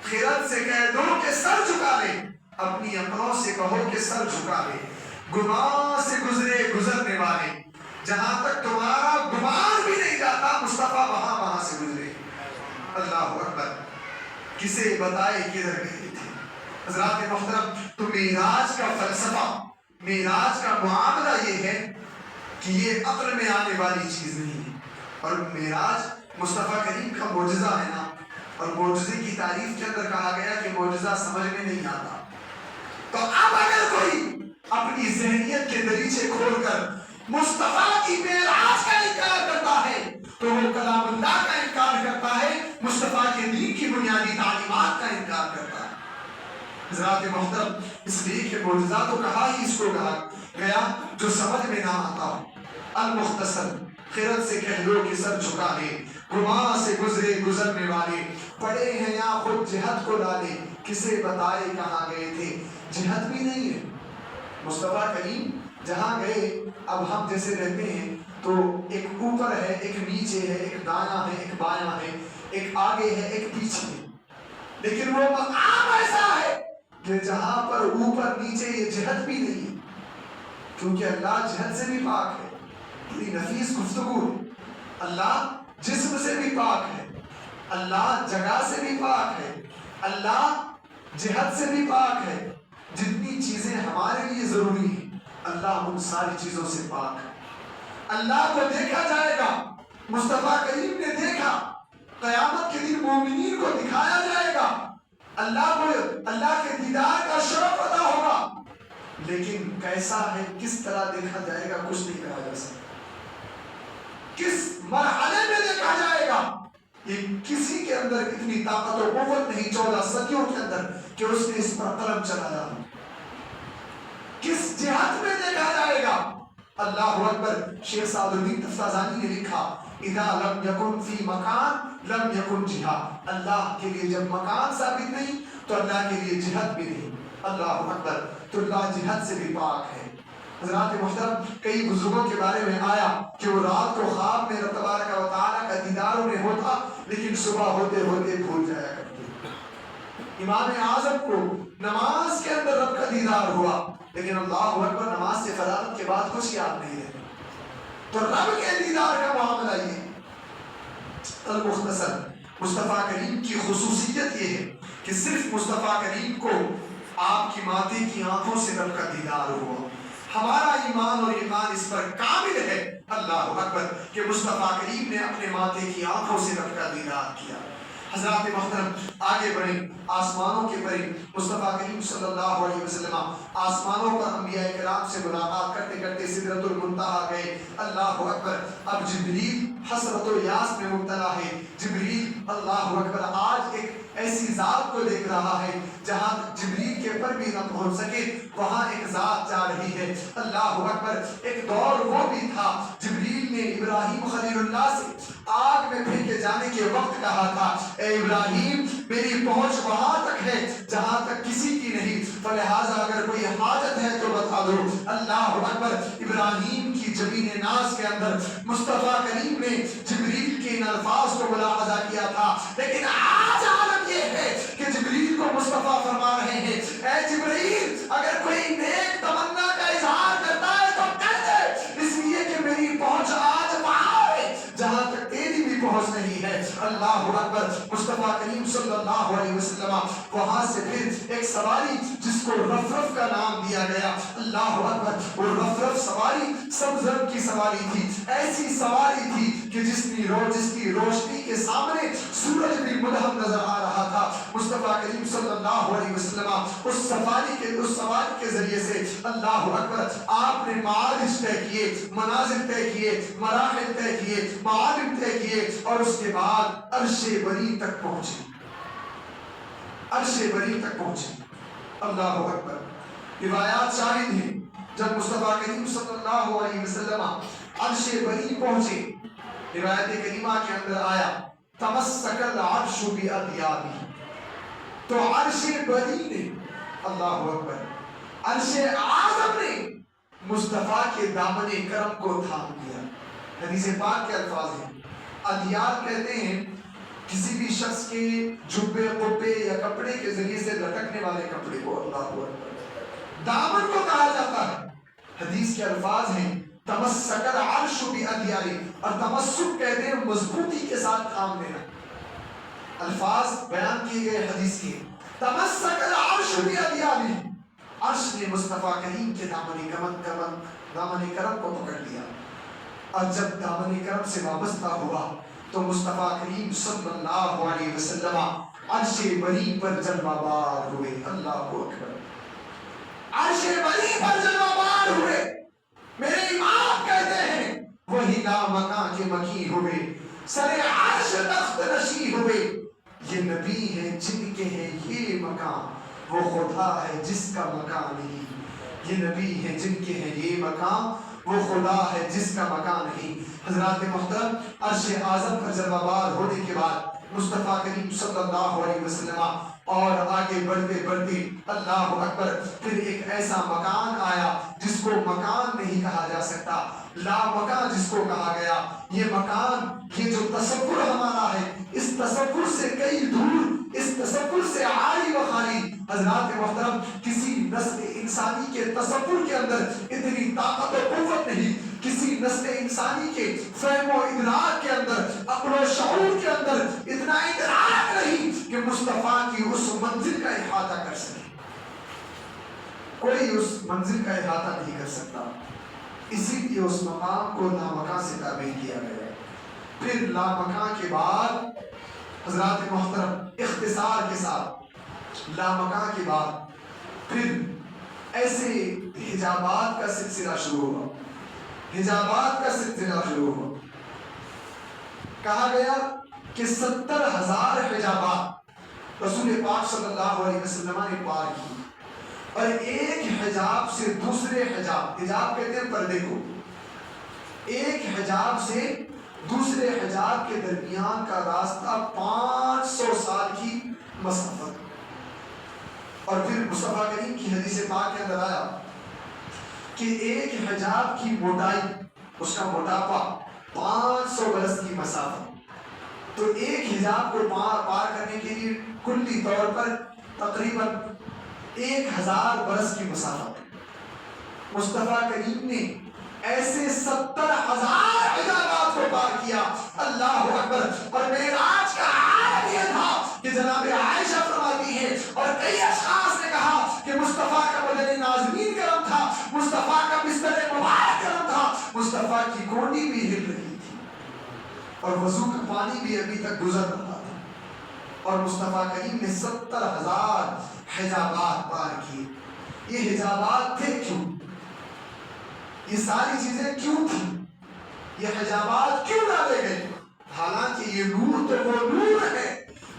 خیرت سے کہہ دو کہ سر جھکا لے، اپنی عقلوں سے کہو کہ سر جھکا لے. گمان سے گزرے گزرنے والے، جہاں تک تمہارا گمان بھی نہیں جاتا مصطفیٰ وہاں سے گزرے. اللہ اکبر. کسے بتائے کدھر گئے تھے. حضرات محترم، تو معراج کا فلسفہ، معراج کا معاملہ یہ ہے کہ یہ عقل میں آنے والی چیز نہیں ہے. اور معراج مصطفیٰ کریم کا معجزہ ہے نا، اور معجزے کی تعریف کے اندر کہا گیا کہ معجزہ سمجھ میں نہیں آتا. تو اب اگر کوئی اپنی ذہنیت کے دریچے کھول کر مصطفیٰ کی معراج کا انکار کرتا ہے تو وہ کلام اللہ کا انکار کرتا ہے، مصطفیٰ کے دین کی بنیادی تعلیمات کا انکار کرتا ہے. حضرات محترم، اس لیے کہ معجزہ تو کہا ہی اس کو کہا گیا جو سمجھ میں نہ آتا ہو. المختصر. خیرت سے کہہ دو کہ سر جھکا لے، گمان سے گزرے گزرنے والے، پڑے ہیں یا خود جہت کو ڈالے، کسے بتائے کہاں گئے تھے. جہت بھی نہیں ہے. مصطفیٰ کریم جہاں گئے، اب ہم جیسے رہتے ہیں تو ایک اوپر ہے، ایک نیچے ہے، ایک دایاں ہے، ایک بایاں ہے، ایک آگے ہے ایک پیچھے ہے، لیکن وہ مقام ایسا ہے کہ جہاں پر اوپر نیچے یہ جہت بھی نہیں ہے، کیونکہ اللہ جہت سے بھی پاک ہے۔ بڑی نفیس گفتگو ہے۔ اللہ جسم سے بھی پاک ہے، اللہ جگہ سے بھی پاک ہے، اللہ جہت سے بھی پاک ہے۔ جتنی چیزیں ہمارے لیے ضروری ہیں اللہ ان ساری چیزوں سے پاک ہے۔ اللہ کو دیکھا جائے گا، مصطفیٰ کریم نے دیکھا، قیامت کے دن مومنین کو دکھایا جائے گا، اللہ کو اللہ کے دیدار کا شرف عطا ہوگا، لیکن کیسا ہے، کس طرح دیکھا جائے گا، کچھ نہیں کہا جا سکتا۔ کس مرحلے میں دیکھا جائے گا، یہ کسی کے اندر اتنی طاقت و قوت نہیں 14 صدیوں کے اندر کہ اس نے اس پر قلم چلایا۔ کس جہت میں دیکھا جائے گا، اللہ اکبر۔ شیخ سعد الدین تفتازانی نے لکھا، اذا لم یکن فی مکان لم یکن جہاد۔ اللہ کے لیے جب مکان ثابت نہیں تو اللہ کے لیے جہت بھی نہیں۔ اللہ اکبر۔ تو اللہ جہت سے بھی پاک ہے۔ حضرات محترم، کئی بزرگوں کے بارے میں آیا کہ وہ رات کو خواب میں رب تبارک و تعالیٰ کا دیدار انہیں ہوتا، لیکن صبح ہوتے ہوتے بھول جایا کرتے۔ امام اعظم کو نماز کے اندر رب کا دیدار ہوا، لیکن اللہ اکبر نماز سے فراغت کے بعد کچھ یاد نہیں رہے۔ تو رب کے دیدار کا معاملہ یہ المختصر مصطفیٰ کریم کی خصوصیت یہ ہے کہ صرف مصطفیٰ کریم کو آپ کی ماتے کی آنکھوں سے رب کا دیدار ہوا۔ ہمارا ایمان اور ایمان اس پر کامل ہے، اللہ اکبر، کہ مصطفیٰ کریم نے اپنے ماتے کی آنکھوں سے رب کا دیدار کیا۔ حضرات محترم، آگے بڑھیں۔ آسمانوں کے پرے مصطفیٰ کریم صلی اللہ علیہ وسلم آسمانوں پر انبیاء کرام سے ملاقات کرتے کرتے سدرۃ المنتہا گئے۔ اللہ اکبر۔ اب جبریل حسرت و یاس میں مبتلا ہے۔ جبریل اللہ اکبر آج ایک ایسی ذات کو دیکھ رہا ہے جہاں جبریل کے پر بھی نہ پہنچ سکے، وہاں ایک ذات جا رہی ہے۔ اللہ اکبر۔ ایک دور وہ بھی تھا جبریل نے ابراہیم خلیل اللہ سے آگ میں پھینکے جانے کے وقت کہا تھا، اے ابراہیم میری پہنچ وہاں تک ہے جہاں تک کسی کی نہیں، فلہذا اگر کوئی حاجت ہے تو بتا دو۔ اللہ اکبر۔ ابراہیم کی جبین ناز کے اندر مصطفیٰ کریم نے جبریل کے ان الفاظ کو ملاحظہ کیا تھا، لیکن آج عالم یہ ہے کہ جبریل کو مصطفیٰ فرما رہے ہیں، اے جبریل اگر کوئی نیک تمنا کا اظہار کرتا ہے تو کر دے، اس لیے کہ میری پہنچ آج وہاں ہے جہاں تک تیری بھی پہنچ نہیں ہے۔ اللہ اکبر۔ مصطفیٰ کریم صلی اللہ علیہ وسلم وہاں سے پھر ایک سواری جس کو رفرف کا نام دیا گیا، اللہ اکبر، وہ رفرف سواری سبز رنگ کی سواری تھی، ایسی سواری تھی کہ جس کی روشنی کے سامنے سورج بھی مدھم نظر آ رہا تھا۔ مصطفیٰ کریم صلی اللہ علیہ وسلم اس سواری کے ذریعے سے اللہ اکبر آپ نے معارج طے کیے، منازل طے کیے، مراحل طے کیے، معالم طے کیے، اور اس کے بعد عرش بری تک پہنچے۔ عرش بری تک پہنچے۔ اللہ اکبر۔ روایات شاہد ہیں جب مصطفیٰ کریم صلی اللہ علیہ وسلم عرش بری پہنچے، روایت کریمہ کے اندر آیا تمسک العرش بأدیابہ، تو عرش بری نے، اللہ اکبر، عرش اعظم نے مصطفیٰ کے دامن کرم کو تھام لیا۔ حدیث پاک کے الفاظ ہیں، ادیاب کہتے ہیں کسی بھی شخص کے جبے قبے یا کپڑے کے ذریعے سے لٹکنے والے کپڑے کو، اللہ اکبر، دامن کو کہا جاتا ہے۔ حدیث کے الفاظ ہیں تمسک العرش بأدیابہ، اور تمسک کہتے ہیں مضبوطی کے ساتھ تھام لینا۔ الفاظ بیان کیے گئے حدیث کے، تمسک العرش بأدیابہ، عرش نے مصطفیٰ کریم کے دامن کرم کو پکڑ لیا، اور جب دامن کرم سے وابستہ ہوا تو مصطفیٰ کریم صلی اللہ علیہ وسلم عرش بری پر جلوہ بار ہوئے۔ اللہ اکبر۔ عرش بری پر جلوہ بار ہوئے۔ میرے امام کہتے ہیں وہی لامکاں کے مکی ہوئے، سر عرش تخت نشی ہوئے، یہ نبی ہے جن کے ہیں یہ مقام، وہ خدا ہے جس کا مکان نہیں۔ یہ نبی ہے جن کے ہیں یہ مقام، وہ خدا ہے جس کا مکان نہیں۔ حضرات محترم، عرش اعظم پر جلوہ بار ہونے کے بعد مصطفیٰ کریم صلی اللہ علیہ وسلم اور آگے بڑھتے بڑھتے اللہ اکبر پھر ایک ایسا مکان آیا جس کو مکان نہیں کہا جا سکتا، لا مکان جس کو کہا گیا۔ یہ مکان، یہ جو تصور ہمارا ہے، اس تصور سے کئی دور، اس تصور سے عالی و خالی. حضرات محترم، کسی نسل انسانی کے تصور کے اندر اتنی طاقت و قوت نہیں، کسی نسل انسانی کے فہم و ادراک کے اندر، عقل و شعور کے اندر اتنا ادراک نہیں کہ مصطفیٰ کی اس منزل کا احاطہ کر سکے. کوئی اس منزل کا احاطہ نہیں کر سکتا. اسی لیے اس مقام کو لامکاں سے تعبیر کیا گیا. پھر لامکاں کے بعد حضرات محترم اختصار کے ساتھ لامکاں کے بعد پھر ایسے حجابات کا سلسلہ شروع ہوا. حجابات کا سلسلہ شروع ہوا. کہا گیا کہ 70,000 حجابات رسول پاک صلی اللہ علیہ وسلم نے پار کی. اور ایک حجاب سے دوسرے حجاب، حجاب کہتے ہیں پردے کو، ایک حجاب سے دوسرے حجاب کے درمیان کا راستہ 500 سال کی مسافت. اور پھر مصطفیٰ کریم کی حدیث پاک کے اندر آیا کہ ایک حجاب کی موٹائی، اس کا موٹاپا 500 برس کی مسافت. تو ایک حجاب کو پار کرنے کے لیے کلی طور پر تقریباً 1000 برس کی مسافت. مصطفیٰ کریم نے ایسے 70,000 حجابات کو پار کیا. اللہ اکبر. اور معراج کا عالم یہ تھا کہ جناب عائشہ فرماتی ہے اور کئی اشخاص نے کہا کہ مصطفیٰ کا بدن نازنین گرم تھا، مصطفیٰ کا بستر مبارک گرم تھا، مصطفیٰ کی کونڈی بھی ہل رہی تھی اور وضو کا پانی بھی ابھی تک گزر رہا تھا. اور مصطفیٰ کریم نے 70,000 حجابات پار کی. یہ حجابات تھے کیوں؟ یہ ساری چیزیں کیوں تھیں؟ یہ حجابات کیوں ڈالے گئے؟ حالانکہ یہ نور تو وہ نور ہے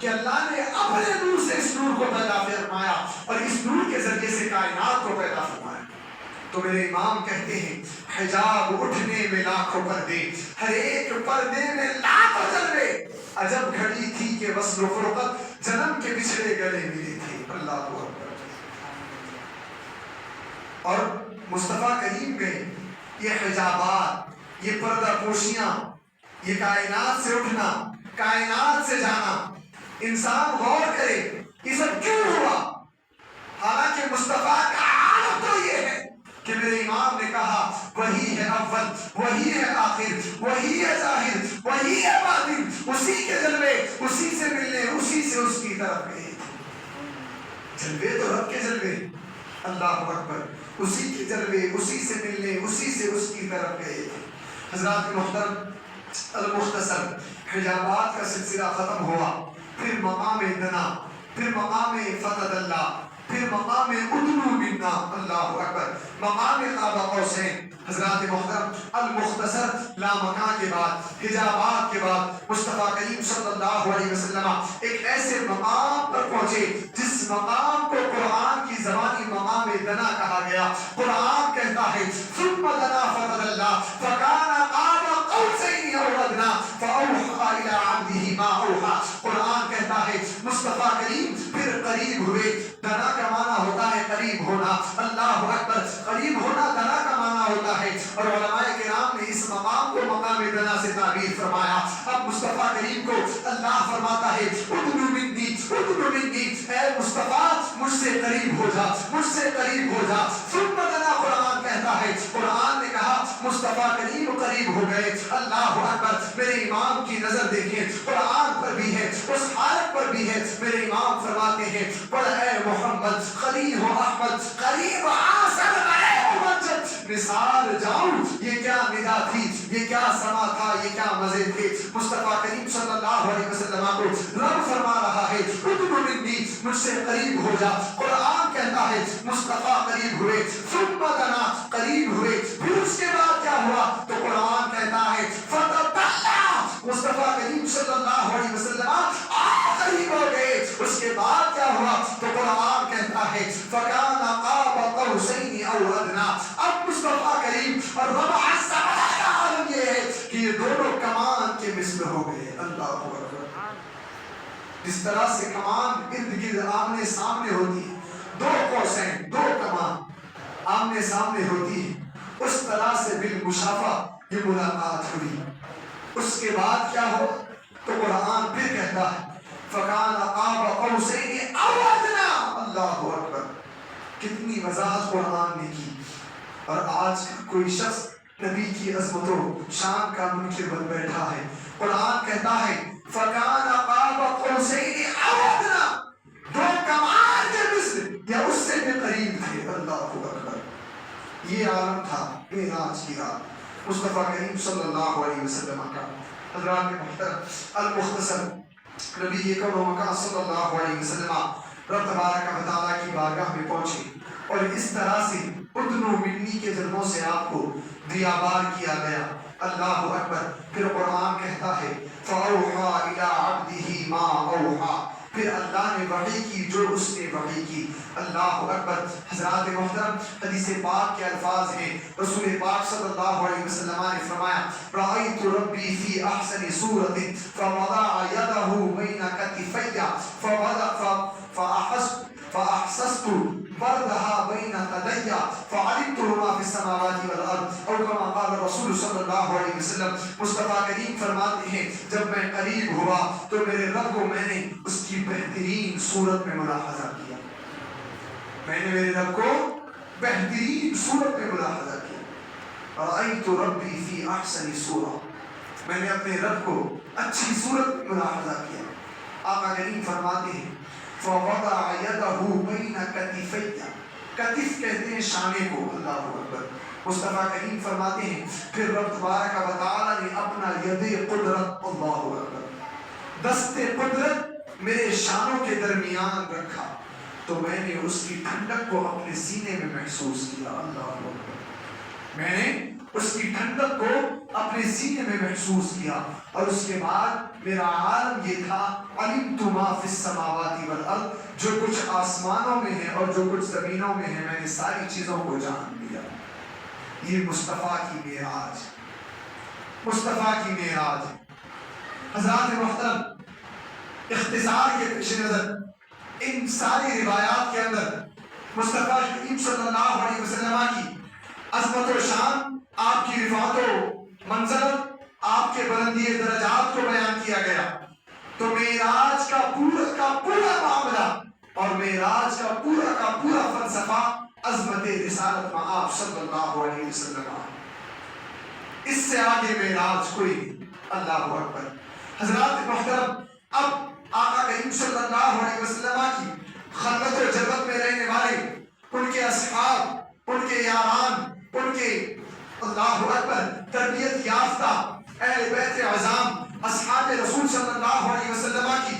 کہ اللہ نے اپنے نور سے اس نور کو پیدا فرمایا اور اس نور کے ذریعے سے کائنات کو پیدا فرمایا. تو میرے امام کہتے ہیں حجاب اٹھنے میں لاکھوں پردے، ہر ایک پردے میں لاکھوں جلوے. عجب گھڑی تھی کہ وصل و فرقت جنم کے بچھڑے گلے ملے تھے. اللہ اکبر. اور مصطفیٰ کریم میں یہ حجابات، یہ پردہ پوشیاں، یہ کائنات سے اٹھنا، کائنات سے جانا، انسان غور کرے یہ سب کیوں ہوا. حالانکہ مصطفیٰ کا عالم تو یہ ہے کہ میرے امام نے کہا وہی ہے اول، وہی ہے آخر، وہی ہے ظاہر، وہی ہے باطن. اسی کے جلوے، اسی سے ملنے، اسی سے اس کی طرف گئے. جلوے تو رب کے جلوے، اللہ اکبر. اسی کے جلوے، اسی سے ملنے، اسی سے اس کی طرف گئے. حضرات محترم، المختصر حجابات کا سلسلہ ختم ہوا. پھر مقام دنا، پھر مقام فتح اللہ، پھر مقام ادنو منا. اللہ اکبر. مقام قاب قوسین. حضرات محترم، المختصر لامکاں کے بعد، حجابات کے بعد مصطفیٰ کریم صلی اللہ علیہ وسلم ایک ایسے مقام پر پہنچے جس مقام کو قرآن کی زبانی مقام دنا کہا گیا. قرآن کہتا ہے ثم دنا فتدلی فکان قاب قوسین او ادنی فاوحی الی عبده ما اوحی. قرآن کہتا ہے مصطفیٰ کریم پھر قریب ہوئے. دنا کا معنی ہوتا ہے قریب ہونا. اللہ اکبر. قریب ہونا دنا کا معنی ہوتا ہے. اور علماء کرام نے اس مقام کو مقام دنا سے تعبیر فرمایا. اب مصطفیٰ کریم کو اللہ فرماتا ہے ادنو منی، ادنو منی، اے مصطفیٰ مجھ سے قریب ہو جا، مجھ سے قریب ہو جا. ثم دنا قرآن کہتا ہے. قرآن نے کہا مصطفیٰ کریم قریب ہو گئے. اللہ اکبر. میرے امام کی نظر دیکھیں، قرآن پر بھی ہے، اس حالت پر بھی ہے. میرے امام فرماتے ہیں پڑھ اے محمد خلیل و احمد قریب آسر بڑے مجد نثار جاؤں. یہ کیا ندا تھی، یہ کیا سما تھا، یہ کیا مزے تھے. مصطفیٰ کریم صلی اللہ علیہ وسلم کو رب فرما رہا ہے ادنو منی، مجھ سے قریب ہو جا. قرآن کہتا ہے مصطفیٰ قریب ہوئے. ثم دنا قریب ہوئے. پھر اس کے بعد کیا ہوا تو قرآن کہتا ہے فتدلی. مصطفیٰ کریم صلی اللہ علیہ وسلم قریب ہو گئے. اس کے بعد کیا ہوا تو قرآن کہتا ہے فکان قاب قوسین او ادنی. اب مصطفیٰ کریم اور رب عز و جل کا عالم یہ ہے کہ یہ دونوں کمان کے مثل ہو گئے. اللہ اکبر. جس طرح سے کمان ارد گرد آمنے سامنے ہوتی ہے، دو قوسین، دو کمان آمنے سامنے ہوتی ہے، اس طرح سے بالمشافہ یہ ملاقات ہوئی. اس کے بعد کیا ہو تو قرآن پھر کہتا کہتا ہے فَكَانَ قَابَ قَوْسَيْنِ أَوْ أَدْنَىٰ. اللہ اکبر. کتنی وضاحت قرآن نے کی. اور آج کوئی شخص نبی کی عظمت و شان کا منکر بن بیٹھا ہے. قرآن کہتا ہے فَكَانَ قَابَ قَوْسَيْنِ أَوْ أَدْنَىٰ. دو کمان کے مثل یا اس سے بھی قریب تھے. اللہ اکبر. یہ عالم تھا معراج کی رات. مصطفیٰ کریم صلی اللہ علیہ وسلم کا حضرات محترم المختصر نبی کون و مکان صلی اللہ علیہ وسلم رب تبارک و تعالیٰ کی بارگاہ میں پہنچے اور اس طرح سے ادنو منی کے ذرموں سے آپ کو دیابار کیا گیا. اللہ اکبر. پھر قرآن کہتا ہے فَأَوْحَىٰ إِلَىٰ عَبْدِهِ مَا أَوْحَىٰ. پھر اللہ نے وحی کی جو اس نے وحی کی. اللہ اکبر. حضرات محترم حدیث پاک کے الفاظ ہیں. رسول پاک صلی اللہ علیہ وسلم نے فرمایا رأیت ربی فی احسن صورت فوضع یدہ بین کتفی فأحسست بردها بین قدی فعلمت ما فی السماوات والارض او کما قال رسول صلی اللہ علیہ وسلم. مصطفیٰ کریم فرماتے ہیں جب میں قریب ہوا تو میرے رب کو میں نے اس کی بہترین صورت میں ملاحظہ کیا. میں نے میرے رب کو بہترین صورت میں ملاحظہ کیا. رأیت ربی فی احسن صورہ. میں نے اپنے رب کو اچھی صورت میں ملاحظہ کیا. آقا کریم فرماتے ہیں فوضع یدہ بین کتفی. کتف کہتے ہیں شانے کو. اللہ اکبر. مصطفیٰ کریم فرماتے ہیں پھر رب تبارک و تعالیٰ نے اپنا ید قدرت اللہ اکبر دست قدرت میرے شانوں کے درمیان رکھا تو میں نے اس کی ٹھنڈک کو اپنے سینے میں محسوس کیا. اللہ اکبر. میں نے اس کی ٹھنڈک کو اپنے سینے میں محسوس کیا. اور اس کے بعد میرا عالم یہ تھا علمت ما فی السماوات والارض. جو کچھ آسمانوں میں ہے اور جو کچھ زمینوں میں ہے میں نے ساری چیزوں کو جان لیا. یہ مصطفیٰ کی معراج. مصطفیٰ کی معراج. حضرات محترم اختصار کے پیش نظر ان ساری روایات کے اندر مصطفیٰ کریم صلی اللہ علیہ وسلم کی عظمت و شان, آپ کی رفعت و منزلت, آپ کے بلندی درجات کو بیان کیا گیا. تو معراج کا پورا معاملہ اور معراج کا پورا فلسفہ عظمت رسالت مآب صلی اللہ علیہ وسلم. اس سے آگے معراج کوئی نہیں. اللہ اکبر. حضرات محترم اب آقا کریم صلی اللہ علیہ وسلم کی خلوت و جلوت میں رہنے والے ان کے اصحاب, ان کے یاران, ان کے اللہ اکبر تربیت یافتہ اہل بیت عظام اصحاب رسول صلی اللہ علیہ وسلم کی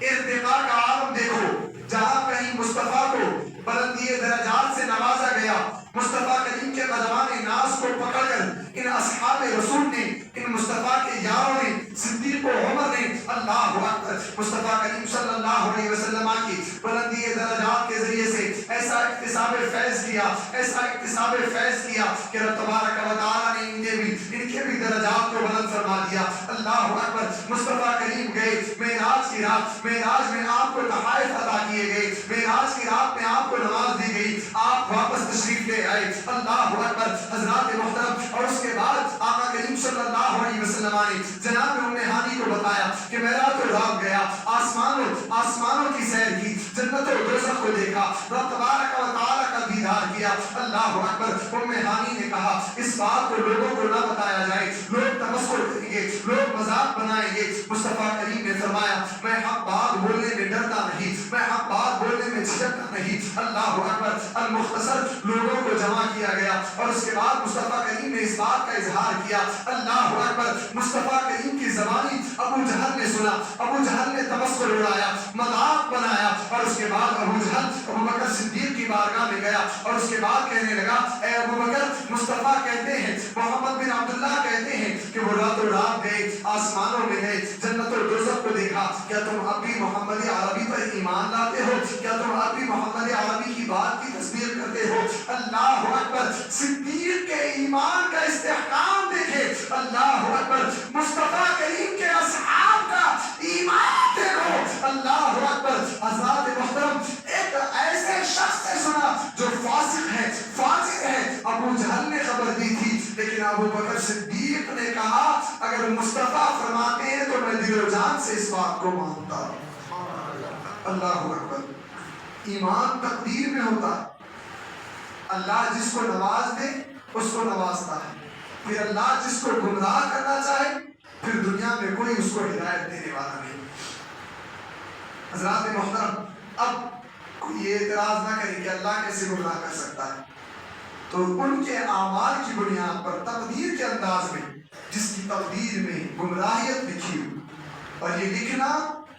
ارتقاء کا عالم دیکھو. جہاں کہیں مصطفیٰ کو بلندی درجات سے نوازا گیا, مصطفیٰ کریم کے قدمان ناز کو پکڑ کر ان اصحاب رسول نے, ان مصطفیٰ کے یاروں نے, صدیق و عمر نے اللہ اکبر مصطفیٰ کریم صلی اللہ علیہ وسلم کی بلندی درجات کے ذریعے سے ایسا اکتساب فیض کیا کہ رب تبارک و تعالیٰ نے ان کے بھی درجات کو بلند فرما دیا. اللہ اکبر. مصطفیٰ کریم گئے معراج کی رات, معراج میں آپ کو تحائف عطا کیے گئے, معراج کی رات میں آپ کو نماز دی گئی, آپ واپس تشریف لے آئے. اللہ اکبر. حضرات محترم اور اس کے بعد آقا کریم صلی اللہ علیہ وسلم نے جناب ام ہانی کو بتایا کہ معراج کو رات گیا, آسمانوں کی سیر کی, جنت و دوزخ کو دیکھا, رب تبارک و تعالیٰ کا دیدار کیا. اللہ اکبر. ام ہانی نے کہا اس بات کو لوگوں کو نہ بتایا جائے, لوگ تمسخر کریں گے, لوگ مذاق بنائیں گے. مصطفیٰ کریم نے فرمایا میں حق بات بولنے میں ڈرتا نہیں, میں حق بات بولنے میں جھجکتا نہیں. اللہ اکبر. المختصر لوگوں کو جمع کیا گیا اور اس کے بعد مصطفیٰ کریم نے اس بات کا اظہار کیا. اللہ اکبر. مصطفیٰ کریم کی زبانی ابو جہل نے سنا, ابو جہل نے تمسخر اڑایا, مذاق بنایا اور اس کے بعد ابو جہل ابو بکر صدیق کی بارگاہ میں گیا اور اس کے بعد کہنے لگا اے ابو بکر مصطفیٰ کہتے ہیں, محمد بن عبداللہ کہتے ہیں کہ وہ راتوں رات گئے, آسمانوں میں گئے, جنت و دوزخ کو دیکھا. کیا تم اب بھی محمد عربی پر ایمان لاتے ہو؟ کیا تم اب بھی محمد عربی کی بات کی تصدیق کرتے ہو؟ اللہ اکبر. صدیق کے ایمان کا استحکام دیکھے. اللہ اکبر. مصطفیٰ کریم کے اصحاب کا ایمان دیکھو. اللہ اکبر. حضرات محترم ایک ایسے شخص سے سنا جو فاسق ہے, فاجر ہے. ابو جہل نے خبر دی تھی لیکن ابو بکر صدیق نے کہا اگر مصطفیٰ فرماتے ہیں تو میں دل و جان سے اس بات کو مانتا. اللہ اکبر. ایمان تقدیر میں ہوتا ہے. اللہ جس کو نواز دے اس کو نوازتا ہے. پھر اللہ جس کو گمراہ کرنا چاہے پھر دنیا میں کوئی اس کو ہدایت دینے والا نہیں. حضرات محترم، اب کوئی یہ اعتراض نہ کرے کہ اللہ کیسے گمراہ کر سکتا ہے. تو ان کے اعمال کی بنیاد پر تقدیر کے انداز میں، جس کی تقدیر میں گمراہیت لکھی ہو، اور یہ لکھنا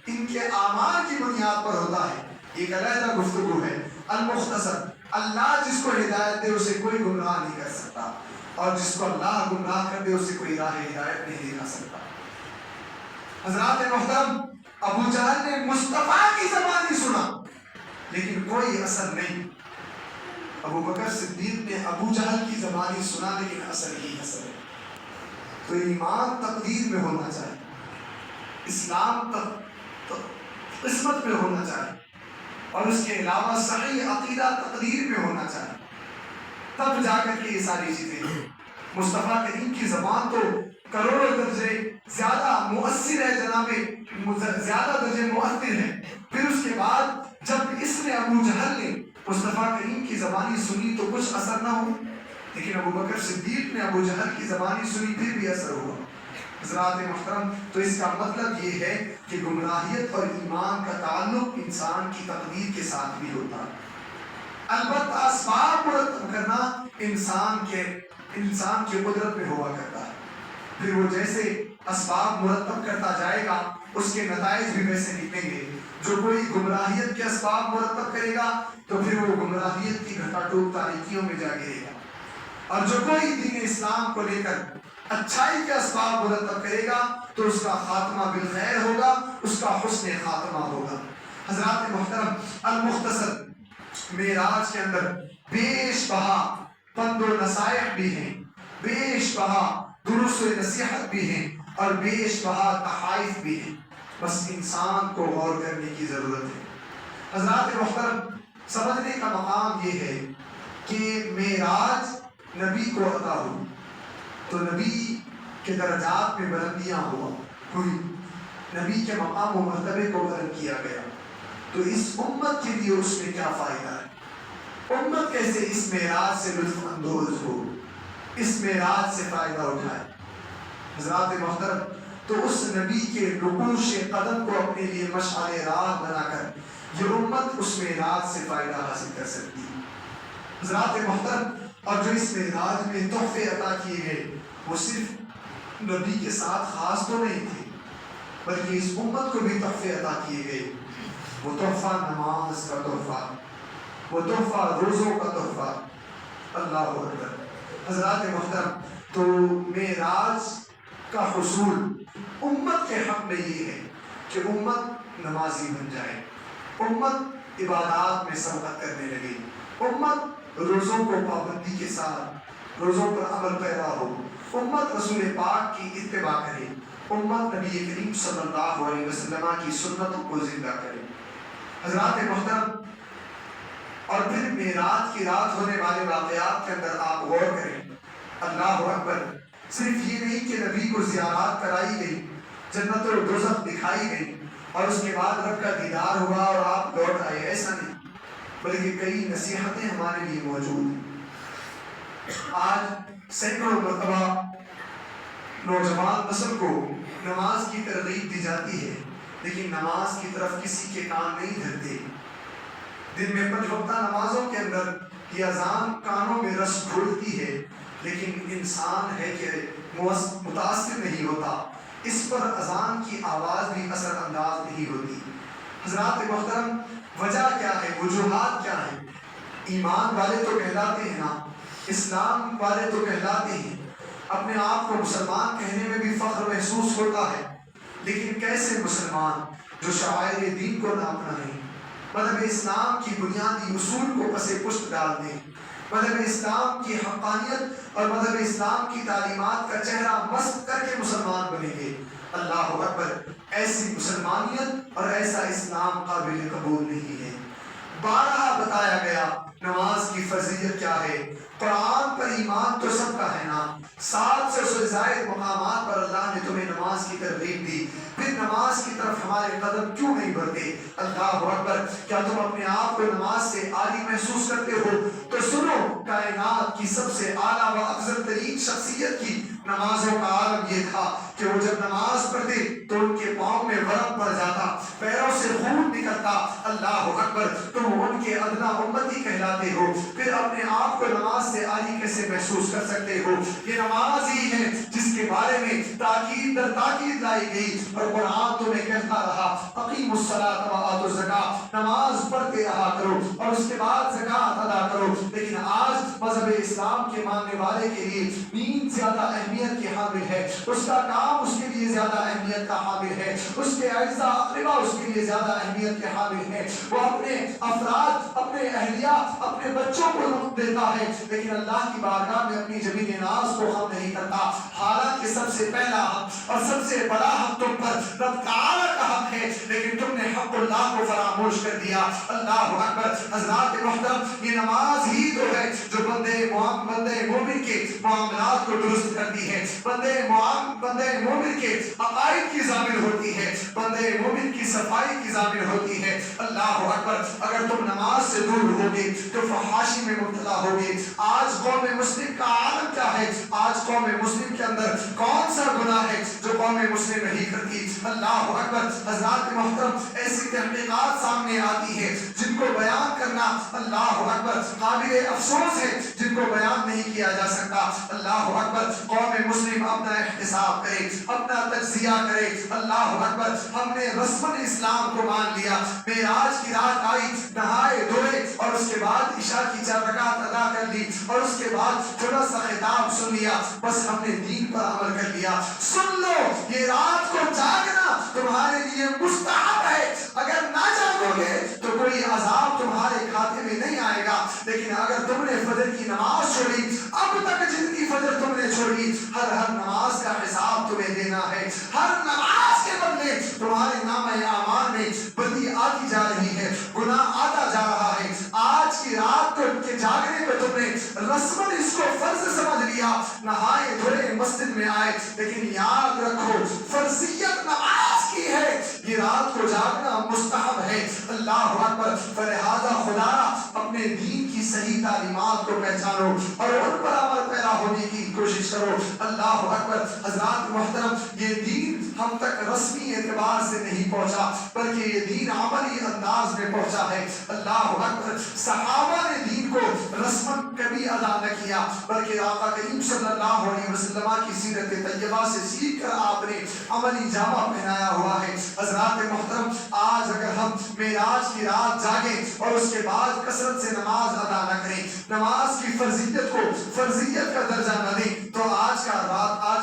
ان کے اعمال کی بنیاد پر ہوتا ہے، ایک علیحدہ گفتگو ہے. المختصر، اللہ جس کو ہدایت دے اسے کوئی گمراہ نہیں کر سکتا، اور جس کو اللہ گمراہ کر دے اسے کوئی راہ ہدایت نہیں دکھا سکتا. حضرات محترم، ابو جہل نے مصطفیٰ کی زبانی سنا لیکن کوئی اثر نہیں. ابو بکر صدیق نے ابو جہل کی زبانی سنا لیکن اثر ہی اثر ہے. تو ایمان تقدیر میں ہونا چاہیے، اسلام قسمت میں ہونا چاہیے، اور اس کے علاوہ صحیح عقیدہ تقدیر میں ہونا چاہیے. تب جا کر کے یہ ساری چیزیں ہیں. مصطفیٰ کریم کی زبان تو کروڑوں درجے زیادہ مؤثر ہے جناب، زیادہ درجے مؤثر ہے. پھر اس کے بعد جب اس نے ابو جہل نے مصطفیٰ کریم کی زبانی سنی تو کچھ اثر نہ ہو، لیکن ابو بکر صدیق نے ابو جہل کی زبانی سنی پھر بھی اثر ہوا. حضرات محترم، تو اس کا مطلب یہ ہے کہ گمراہیت اور ایمان کا تعلق انسان کی تقدیر کے ساتھ بھی ہوتا ہے. البتہ اسباب مرتب کرنا انسان کے قدرت میں ہوا کرتا ہے. پھر وہ جیسے اسباب مرتب کرتا جائے گا اس کے نتائج بھی ویسے نکلیں گے. جو کوئی گمراہیت کے اسباب مرتب کرے گا تو پھر وہ گمراہیت کی گھٹا ٹوپ تاریکیوں میں جا گرے گا، اور جو کوئی دین اسلام کو لے کر اچھائی کے اسباب مرتب کرے گا تو اس کا خاتمہ بالخیر ہوگا، اس کا حسن خاتمہ ہوگا. حضرات محترم، المختصر معراج کے اندر بیش بہا پند و نصائح بھی ہیں، بیش بہا دروس و نصیحت بھی ہیں، اور بیش بہا تحائف بھی ہیں. بس انسان کو غور کرنے کی ضرورت ہے. حضرات محترم، سمجھنے کا مقام یہ ہے کہ معراج نبی کو عطا ہوئی تو نبی کے درجات میں بلندیاں ہوئی، نبی کے مقام و مرتبے کو بلند کیا گیا. تو اس امت کے لیے اس میں کیا فائدہ ہے؟ امت کیسے اس معراج سے لطف اندوز ہو، اس معراج سے فائدہ اٹھائے؟ حضرات محترم، تو اس نبی کے نقوش قدم کو اپنے لیے مشعل راہ بنا کر یہ امت اس معراج سے فائدہ حاصل کر سکتی ہے. حضرات محترم، اور جو اس معراج میں تحفے عطا کیے گئے وہ صرف نبی کے ساتھ خاص تو نہیں تھے بلکہ اس امت کو بھی تحفے عطا کیے گئے. وہ تحفہ نماز کا تحفہ، وہ تحفہ روزوں کا تحفہ. اللہ اکبر. حضرات محترم، تو معراج کا حصول امت کے حق میں یہ ہے کہ امت نمازی بن جائے، امت عبادات میں سبقت کرنے لگے، امت روزوں کو پابندی کے ساتھ روزوں پر عمل پیرا ہو، امت رسول پاک کی اتباع کرے، امت نبی کریم صلی اللہ علیہ وسلم کی سنتوں کو زندہ کرے. حضرات محترم، اور پھر معراج کی رات ہونے والے واقعات کے اندر آپ غور کریں. اللہ اکبر. صرف یہ نہیں کہ نبی کو زیارات کرائی گئی، جنت و دوزخ دکھائی گئی اور اس کے بعد رب کا دیدار ہوا اور آپ لوٹ آئے، ایسا نہیں، بلکہ کئی نصیحتیں ہمارے لیے موجود ہیں. آج سینکڑوں مرتبہ نوجوان نسل کو نماز کی ترغیب دی جاتی ہے لیکن نماز کی طرف کسی کے کان نہیں دھرتے. دن میں 5 وقتہ نمازوں کے اندر یہ اذان کانوں میں رس گھولتی ہے لیکن انسان ہے کہ متاثر نہیں ہوتا، اس پر اذان کی آواز بھی اثر انداز نہیں ہوتی. حضرات محترم، وجہ کیا ہے، وجوہات کیا ہیں؟ ایمان والے تو کہلاتے ہیں نا، اسلام والے تو کہلاتے ہیں، اپنے آپ کو مسلمان کہنے میں بھی فخر محسوس ہوتا ہے، لیکن کیسے مسلمان جو شعائر دین کو نہ اپنائیں، مذہب اسلام کی بنیادی اصول کو پس پشت ڈال دیں، مذہب اسلام کی حقانیت اور مذہب اسلام کی تعلیمات کا چہرہ مسخ کر کے مسلمان بنیں گے. اللہ اکبر. ایسی مسلمانیت اور ایسا اسلام قابل قبول نہیں ہے. بارہا بتایا گیا نماز کی فرضیت کیا ہے. قرآن پر ایمان تو سب کا ہے نا، 700 سے زائد مقامات پر اللہ نے تمہیں نماز کی ترغیب دی. پھر نماز کی طرف ہمارے قدم کیوں نہیں بڑھتے؟ اللہ اکبر. کیا تم اپنے آپ کو نماز سے عاری محسوس کرتے ہو؟ تو سنو، کائنات کی سب سے اعلیٰ و افضل ترین شخصیت کی نمازوں کا عالم یہ تھا کہ وہ جب نماز پڑھتے تو ان کے پاؤں میں ورم پڑ جاتا، پیروں سے خون نکلتا. اللہ اکبر. تم ان کے ادنا امتی کہلاتے ہو، پھر اپنے آپ کو نماز سے عاری کیسے محسوس کر سکتے ہو؟ یہ نماز ہی ہے جس کے بارے میں تاکید در تاکید لائی گئی، اور قرآن تمہیں کہتا رہا اقیموا الصلاۃ وآتوا الزکاۃ، نماز پڑھتے رہا کرو اور اس کے بعد زکات ادا کرو. لیکن آج مذہب اسلام کے ماننے والے کے لیے نیند زیادہ اہمیت کے حامل ہے، اس کا کام اس کے لیے زیادہ اہمیت کا حامل ہے، اس کے اعزاء اقربا اس کے لیے زیادہ اہمیت کے حامل ہے. وہ اپنے افراد، اپنے اہلیہ، اپنے بچوں کو وقت دیتا ہے، لیکن اللہ کی بارگاہ میں اپنی زمین ناز کو خم نہیں کرتا. حالانکہ سب سے پہلا حق اور سب سے بڑا حق تم پر رب تعالیٰ کا حق ہے، لیکن تم نے حق اللہ کو فراموش کر دیا. اللہ اکبر. حضرات محترم، یہ نماز ہی تو ہے جو بندے مومن کے معاملات کو درست کرتی ہے، بندے مومن کے عقائد کی ضامن ہوتی ہے، بندے مومن کی صفائی کی ضامن ہوتی ہے. اللہ اکبر. اگر تم نماز سے دور ہوگے تو فحاشی میں مبتلا ہوگے. آج قوم مسلم کا عالم کیا ہے؟ آج قوم مسلم کے اندر کون سا گناہ ہے جو قوم مسلم نہیں کرتی؟ اللہ اکبر. حضرات محترم، ایسی تحقیقات سامنے آتی ہے جن کو بیان کرنا اللہ اکبر قابل افسوس ہے، جن کو بیان نہیں کیا جا سکتا. اللہ اکبر. قوم مسلم اپنا احتساب کرے، اپنا تجزیہ کرے. اللہ اکبر. ہم نے رسم اسلام کو مان لیا، معراج کی رات آئی، نہائے دھوئے اور اس کے بعد عشاء کی 4 رکعت ادا کر لی اور اس کے بعد تھوڑا سا خطاب سن لیا، بس ہم نے دین پر عمل کر لیا. سن لو، یہ رات کو جاگنا تمہارے لیے مستحب ہے. اگر نہ جاگو گے تو کوئی عذاب تمہارے کھاتے میں نہیں آئے گا، لیکن اگر تم نے فجر کی نماز چھوڑی، اب تک جتنی فجر تم نے چھوڑی، ہر نماز کا حساب تمہیں دینا ہے. ہر نماز کے بدلے تمہارے نامہ اعمال میں بدی آتی جا رہی ہے، گناہ آتا جا رہا ہے. آج کی رات کو کے جاگنے پہ تم نے رسمن اس کو فرض سمجھ لیا، نہائے دھوئے مسجد میں آئے، لیکن یاد رکھو فرضیت نماز کی ہے، یہ رات کو جاگنا مستحب ہے. اللہ اکبر. فلہذا خدا اپنے دین کی صحیح تعلیمات کو پہچانو اور ان پر عمل پیرا ہونے کی کوشش کرو. اللہ اکبر. حضرات محترم، یہ دین ہم تک رسمی اعتبار سے نہیں پہنچا بلکہ یہ دین عملی انداز میں پہنچا ہے. اللہ اکبر. صحابہ نے دین کو رسمن کبھی ادا نہ کیا بلکہ آقا کریم صلی اللہ علیہ وسلم کی سیرت طیبہ سے سیکھ کر آپ نے عملی جامہ پہنایا ہوا ہے. حضرات محترم، آج اگر ہم معراج کی رات جاگیں اور اس کے بعد کثرت سے نماز ادا نہ کریں، نماز کی فرضیت کو فرضیت کا درجہ نہ دیں، تو آج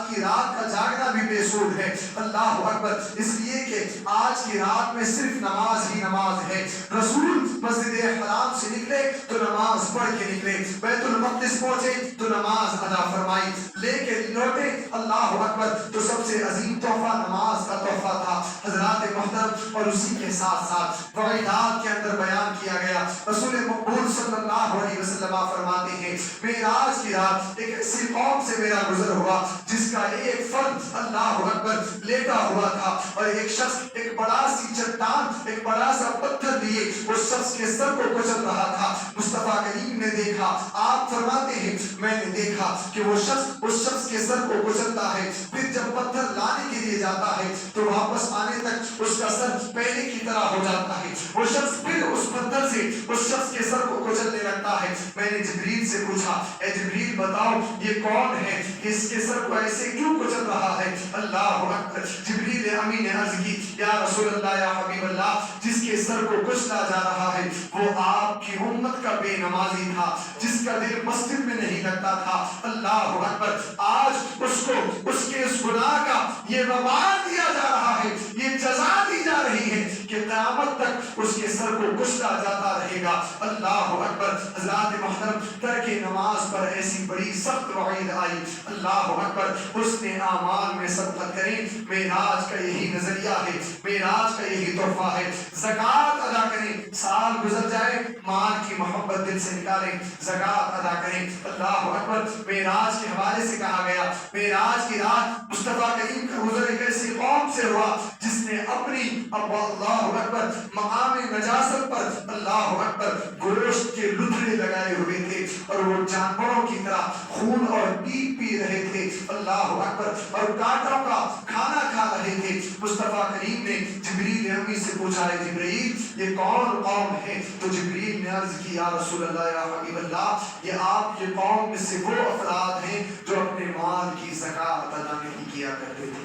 کی رات کا جاگنا بھی بے سود ہے. اللہ اکبر. اس لیے کہ آج کی رات میں صرف نماز ہی نماز ہے. رسول مسجد حرام سے نکلے تو نماز پڑھ کے نکلے، بیت المقدس پہنچے تو نماز ادا فرمائی، لے کے لوٹے اللہ اکبر تو سب سے عظیم تحفہ نماز کا تحفہ تھا. حضرات محترم، اور اسی کے ساتھ ساتھ وعیدات کے اندر بیان کیا گیا. رسول مقبول صلی اللہ علیہ وسلم فرماتے ہیں معراج کی رات ایک ایسی قوم سے میرا گزر ہوا جس کا ایک فرد اللہ اکبر لیٹا ہوا تھا اور ایک شخص ایک بڑا سی چٹان، ایک بڑا سا پتھر لیے اس شخص کے سر کو کچل رہا تھا. مصطفیٰ کریم نے دیکھا، آپ فرماتے ہیں میں نے دیکھا کہ وہ شخص اس شخص کے سر کو کچلتا ہے، پھر جب پتھر لانے کے لیے جاتا ہے تو واپس آنے تک اس کا سر پہلے کی طرح ہو جاتا ہے. وہ شخص پھر اس پتھر سے اس شخص کے سر کو کچلنے لگتا ہے. میں نے جبریل سے پوچھا، اے جبریل بتاؤ یہ کون ہے، اس کے سر کو ایسے کیوں کچل رہا ہے؟ اللہ اکبر. جبریل امین نے عرض کی یا رسول اللہ، یا حبیب اللہ، جس کے سر کو کچلا جا رہا ہے وہ آپ کی امت کا بے نمازی تھا جس کا دل مسجد میں نہیں لگتا تھا. اللہ اکبر. آج اس کو اس کے اس گناہ کا یہ وبال دیا جا رہا ہے، یہ جزا دی جا رہی ہے کہ قیامت تک اس کے سر کو کچلا جاتا رہے گا. اللہ اکبر. حضرات محترم، ترک نماز پر ایسی بڑی سخت وعید آئی. اللہ اکبر. حسن اعمال میں سبقت کریں، معراج کا یہی نظریہ ہے، معراج کا یہی تحفہ ہے. زکات ادا کریں، سال گزر جائے مال کی محبت دل سے نکالیں، زکوٰۃ ادا کریں۔ اللہ اکبر۔ معراج کے حوالے سے کہا گیا معراج کی رات مصطفیٰ کریم کا گزر ایک ایسی قوم سے ہوا جس نے اپنی اللہ اکبر مقام نجاست پر اللہ اکبر گوشت کے لتھڑے لگائے ہوئے تھے اور وہ جانوروں کی طرح خون اور پیپ پی رہے تھے اللہ اکبر، اور کانٹوں کا کھانا کھا رہے تھے۔ مصطفیٰ کریم نے جبریل امی سے پوچھا ہے جبریل یہ کون قوم ہے؟ تو جبریل نے عرض کی یا رسول اللہ یا حبیب اللہ یہ آپ کی قوم میں سے وہ افراد ہیں جو اپنے مال کی زکوٰۃ ادا نہیں کیا کرتے تھے۔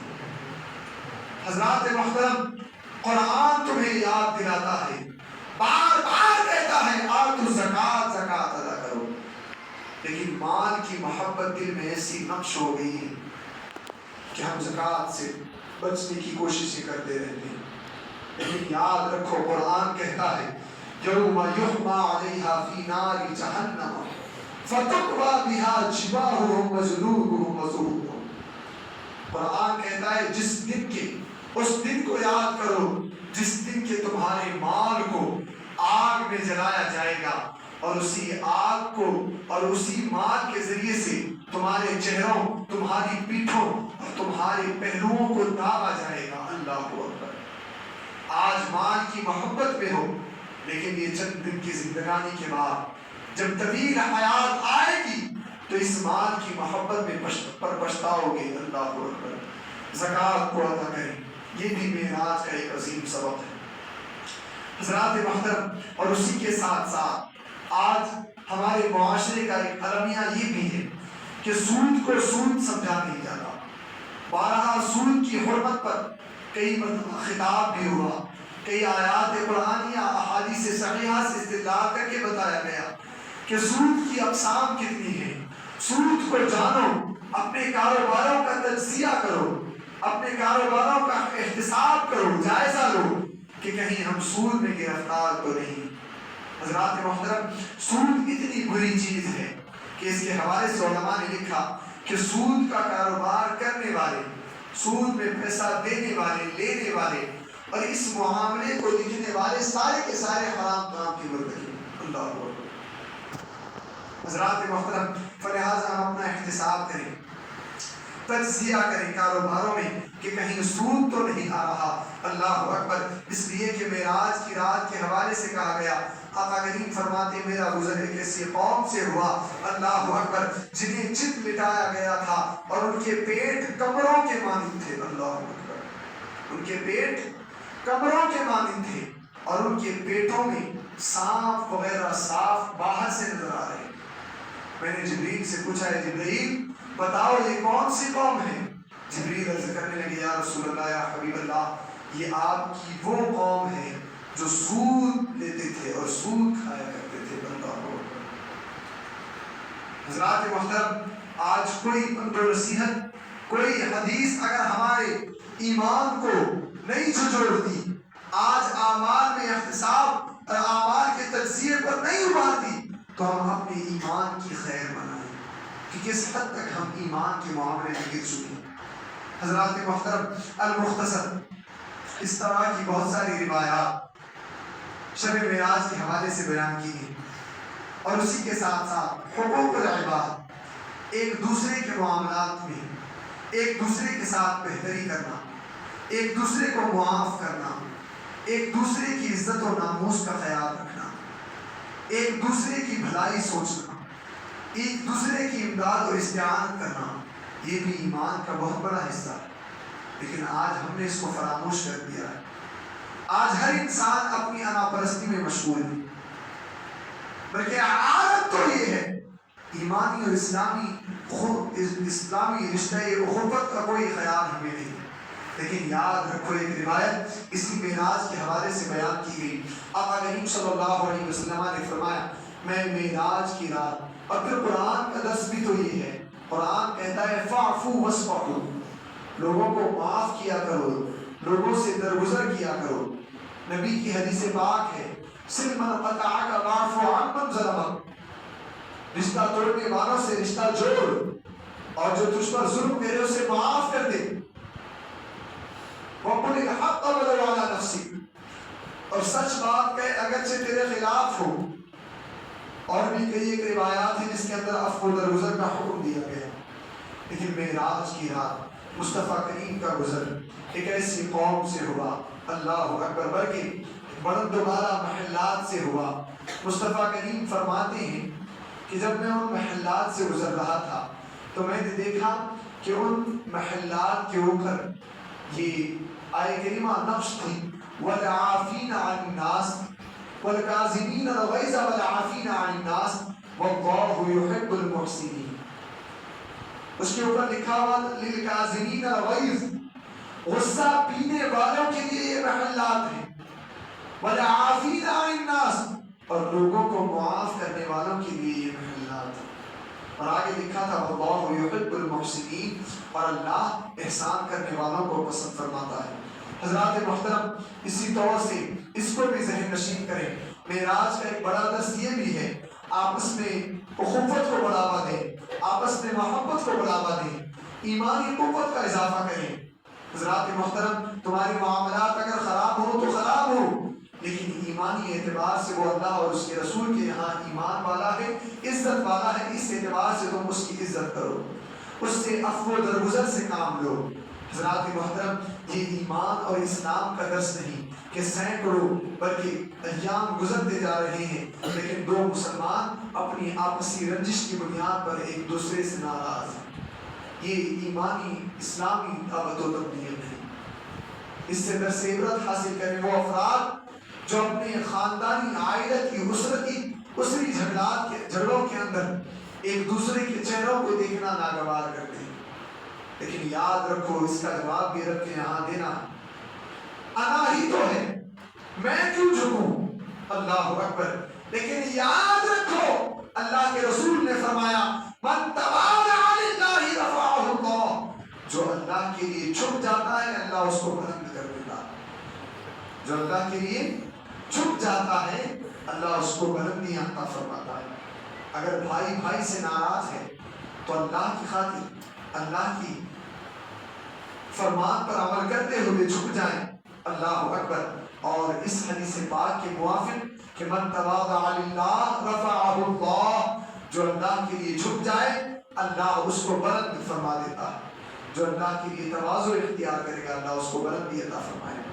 حضرات محترم، قرآن تمہیں یاد دلاتا ہے، بار بار کہتا ہے آؤ تو زکوٰۃ ادا کرو، لیکن مال کی محبت دل میں ایسی نقش ہو گئی ہے کہ ہم زکوٰۃ سے بچنے کی کوششیں کرتے رہتے ہیں۔ لیکن یاد رکھو قرآن کہتا ہے یوم یحمى علیہا فی نار جہنم فتقوی بہا جباہہم وجنوبہم وظہورہم۔ قرآن کہتا ہے جس دن کے، اس دن کو یاد کرو جس دن کے تمہارے مال کو آگ میں جلایا جائے گا اور اسی آگ کو اور اسی مال کے ذریعے سے تمہارے چہروں، تمہاری پیٹھوں اور تمہارے پہلوؤں کو داغا جائے گا۔ اللہ اکبر۔ آج مال کی محبت میں ہو، لیکن یہ چند دن کی زندگانی کے بعد جب طویل حیات آئے گی تو اس مال کی محبت میں پچھتاؤ گے۔ اللہ اکبر۔ زکوٰۃ کو ادا کریں، یہ بھی معراج کا ایک عظیم سبب ہے حضرات محترم۔ اور اسی کے ساتھ ساتھ آج ہمارے معاشرے کا ایک المیہ یہ بھی ہے کہ سود کو سود سمجھا نہیں جاتا۔ بارہا سود کی حرمت پر کئی مرتبہ خطاب بھی ہوا، کئی آیات قرآنیہ احادیث صحیحہ سے استدلال کر کے بتایا گیا کہ سود کی اقسام کتنی ہیں۔ سود کو جانو، اپنے کاروباروں کا تجزیہ کرو، اپنے کاروباروں کا احتساب کرو، جائزہ لو کہ کہیں ہم سود میں گرفتار تو نہیں۔ حضرات محترم، سود اتنی بری چیز ہے کہ اس کے حوالے سے علماء نے لکھا کہ سود کا کاروبار کرنے والے، سود میں پیسہ دینے والے، لینے والے اور اس معاملے کو لکھنے والے سارے کے سارے حرام کام کی مرتکب۔ اللہ اکبر۔ حضرات محترم، فلہذا ہم اپنا احتساب کریں، تجزیہ کریں کاروباروں میں کہ کہیں سود تو نہیں آ رہا۔ اللہ اکبر۔ اس لیے کہ معراج کی رات کے حوالے سے کہا گیا، آقا کریم فرماتے میرا گزر ایک ایسی قوم سے ہوا اللہ اکبر جنہیں چت لٹایا گیا تھا اور ان کے پیٹ کمروں کے مانند تھے۔ اللہ اکبر۔ ان کے پیٹ کمروں کے مانند تھے اور ان کے پیٹوں میں سانپ وغیرہ صاف باہر سے نظر آ رہے۔ میں نے جبریل سے پوچھا ہے جبریل بتاؤ یہ کون سی قوم ہے؟ جبریل عرض کرنے لگے یا رسول اللہ یا حبیب اللہ یہ آپ کی وہ قوم ہے جو سود لیتے تھے اور سود کھایا کرتے تھے۔ بندہ ہو حضرات محترم، آج کوئی بند و نصیحت، کوئی حدیث اگر ہمارے ایمان کو نہیں جھنجھوڑتی، آج اعمال میں احتساب اور اعمال کے تجزیے پر نہیں ابھارتی تو ہم اپنے ایمان کی خیر منائیں کہ کس حد تک ہم ایمان کے معاملے میں گر چکے ہیں۔ حضرات محترم، المختصر اس طرح کی بہت ساری روایات شب معراج کے حوالے سے بیان کی ہیں اور اسی کے ساتھ ساتھ حقوق العباد، ایک دوسرے کے معاملات میں ایک دوسرے کے ساتھ بہتری کرنا، ایک دوسرے کو معاف کرنا، ایک دوسرے کی عزت و ناموس کا خیال رکھنا، ایک دوسرے کی بھلائی سوچنا، ایک دوسرے کی امداد اور استعانت کرنا، یہ بھی ایمان کا بہت بڑا حصہ ہے۔ لیکن آج ہم نے اس کو فراموش کر دیا ہے۔ آج ہر انسان اپنی انا پرستی میں مشغول ہے، بلکہ عادت تو یہ ہے ایمانی اور اسلامی رشتہ اخوت کا کوئی خیال ہمیں نہیں۔ لیکن یاد رکھو ایک روایت اسی معراج کے حوالے سے بیان کی گئی، آقا کریم صلی اللہ علیہ وسلم نے فرمایا میں معراج کی رات، اور پھر قرآن کا درس بھی تو یہ ہے، قرآن کہتا ہے فاعفوا واصفحوا، لوگوں کو معاف کیا کرو، لوگوں سے درگزر کیا کرو۔ نبی کی حدیث پاک ہے صل من قطعک واعف عن من ظلمک، رشتہ توڑنے والوں سے رشتہ جوڑ اور جو تجھ پر ظلم کرے اسے معاف کر دے۔ وَقُلِ الْحَقَّ وَلَوْ عَلَى نَفْسِكَ، اور سچ بات کہ اگرچہ تیرے خلاف ہو. اور بھی کئی ایک روایات ہیں جس کے اندر عفو و درگزر کا حکم دیا گیا. لیکن معراج کی رات مصطفیٰ کریم کا گزر ایک ایسی قوم سے ہوا، اللہ اکبر، بلکہ بلند و بالا محلات سے ہوا. مصطفیٰ کریم فرماتے ہیں کہ جب میں ان محلات سے گزر رہا تھا تو میں نے دیکھا کہ ان محلات کے اوپر یہ آیہ کریمہ نقش تھی، وَالْعَافِينَ عَنِ النَّاسِ وَالْكَاظِمِينَ الْغَيْظَ وَالْعَافِينَ عَنِ النَّاسِ وَاللَّهُ يُحِبُّ الْمُحْسِنِينَ. اس کے اوپر لکھا ہوا لِلْكَاظِمِينَ الْغَيْظَ، غصہ پینے والوں کے لیے یہ محلات ہیں، وَالْعَافِينَ عَنِ النَّاسِ، اور لوگوں کو معاف کرنے والوں کے لیے یہ محلات ہیں. اور آگے لکھا تھا وَاللَّهُ يُحِبُّ الْمُحْسِنِينَ، اور اللہ احسان کرنے والوں کو پسند فرماتا ہے. حضرات محترم، اسی طور سے اس کو بھی ذہن نشین کریں. معراج کا ایک بڑا درس یہ بھی ہے، آپس میں اخوت کو بڑھاوا دیں، آپس میں محبت کو بڑھاوا دیں، ایمانی قوت کا اضافہ کریں. حضرات محترم، تمہارے معاملات اگر خراب ہو تو خراب ہو، لیکن ایمانی اعتبار سے وہ اللہ اور اس کے رسول کے یہاں ایمان والا ہے، عزت والا ہے. اس اعتبار سے تم اس کی عزت کرو، اس سے عفو و درگزر سے کام لو. حضرات محترم، یہ ایمان اور اسلام کا درس نہیں کہ سینکڑوں بلکہ ایام گزرتے جا رہے ہیں لیکن دو مسلمان اپنی آپسی رنجش کی بنیاد پر ایک دوسرے سے ناراض ہیں. یہ ایمانی اسلامی دعوت و تبلیغ نہیں. اس سے درس عبرت حاصل کریں وہ افراد جو اپنے خاندانی عائلتی اسری جھگڑوں کے اندر ایک دوسرے کے چہروں کو دیکھنا ناگوار کرتے ہیں. لیکن یاد رکھو اس کا جواب بھی رب کے یہاں دینا ہے. انا ہی تو ہے، میں کیوں جھکوں، اللہ اکبر. لیکن یاد رکھو اللہ کے رسول نے فرمایا من تواضع للہ رفعہ اللہ، جو اللہ کے لیے جھک جاتا ہے اللہ اس کو بلند کر دیتا ہے. جو اللہ کے لیے جھک جاتا ہے اللہ اس کو بلندی عطا فرماتا ہے. اگر بھائی بھائی سے ناراض ہے تو اللہ کی خاطر اللہ کی فرمان پر عمل کرتے ہوئے جھک جائیں، اللہ اکبر. اور اس حدیث پاک کے موافق کہ من تواضع للہ رفعہ اللہ، جو اللہ کے لیے جھک جائے اللہ اس کو بلند فرما دیتا ہے. جو اللہ کے لیے تواضع اختیار کرے گا اللہ اس کو بلندی عطا فرمائے گا.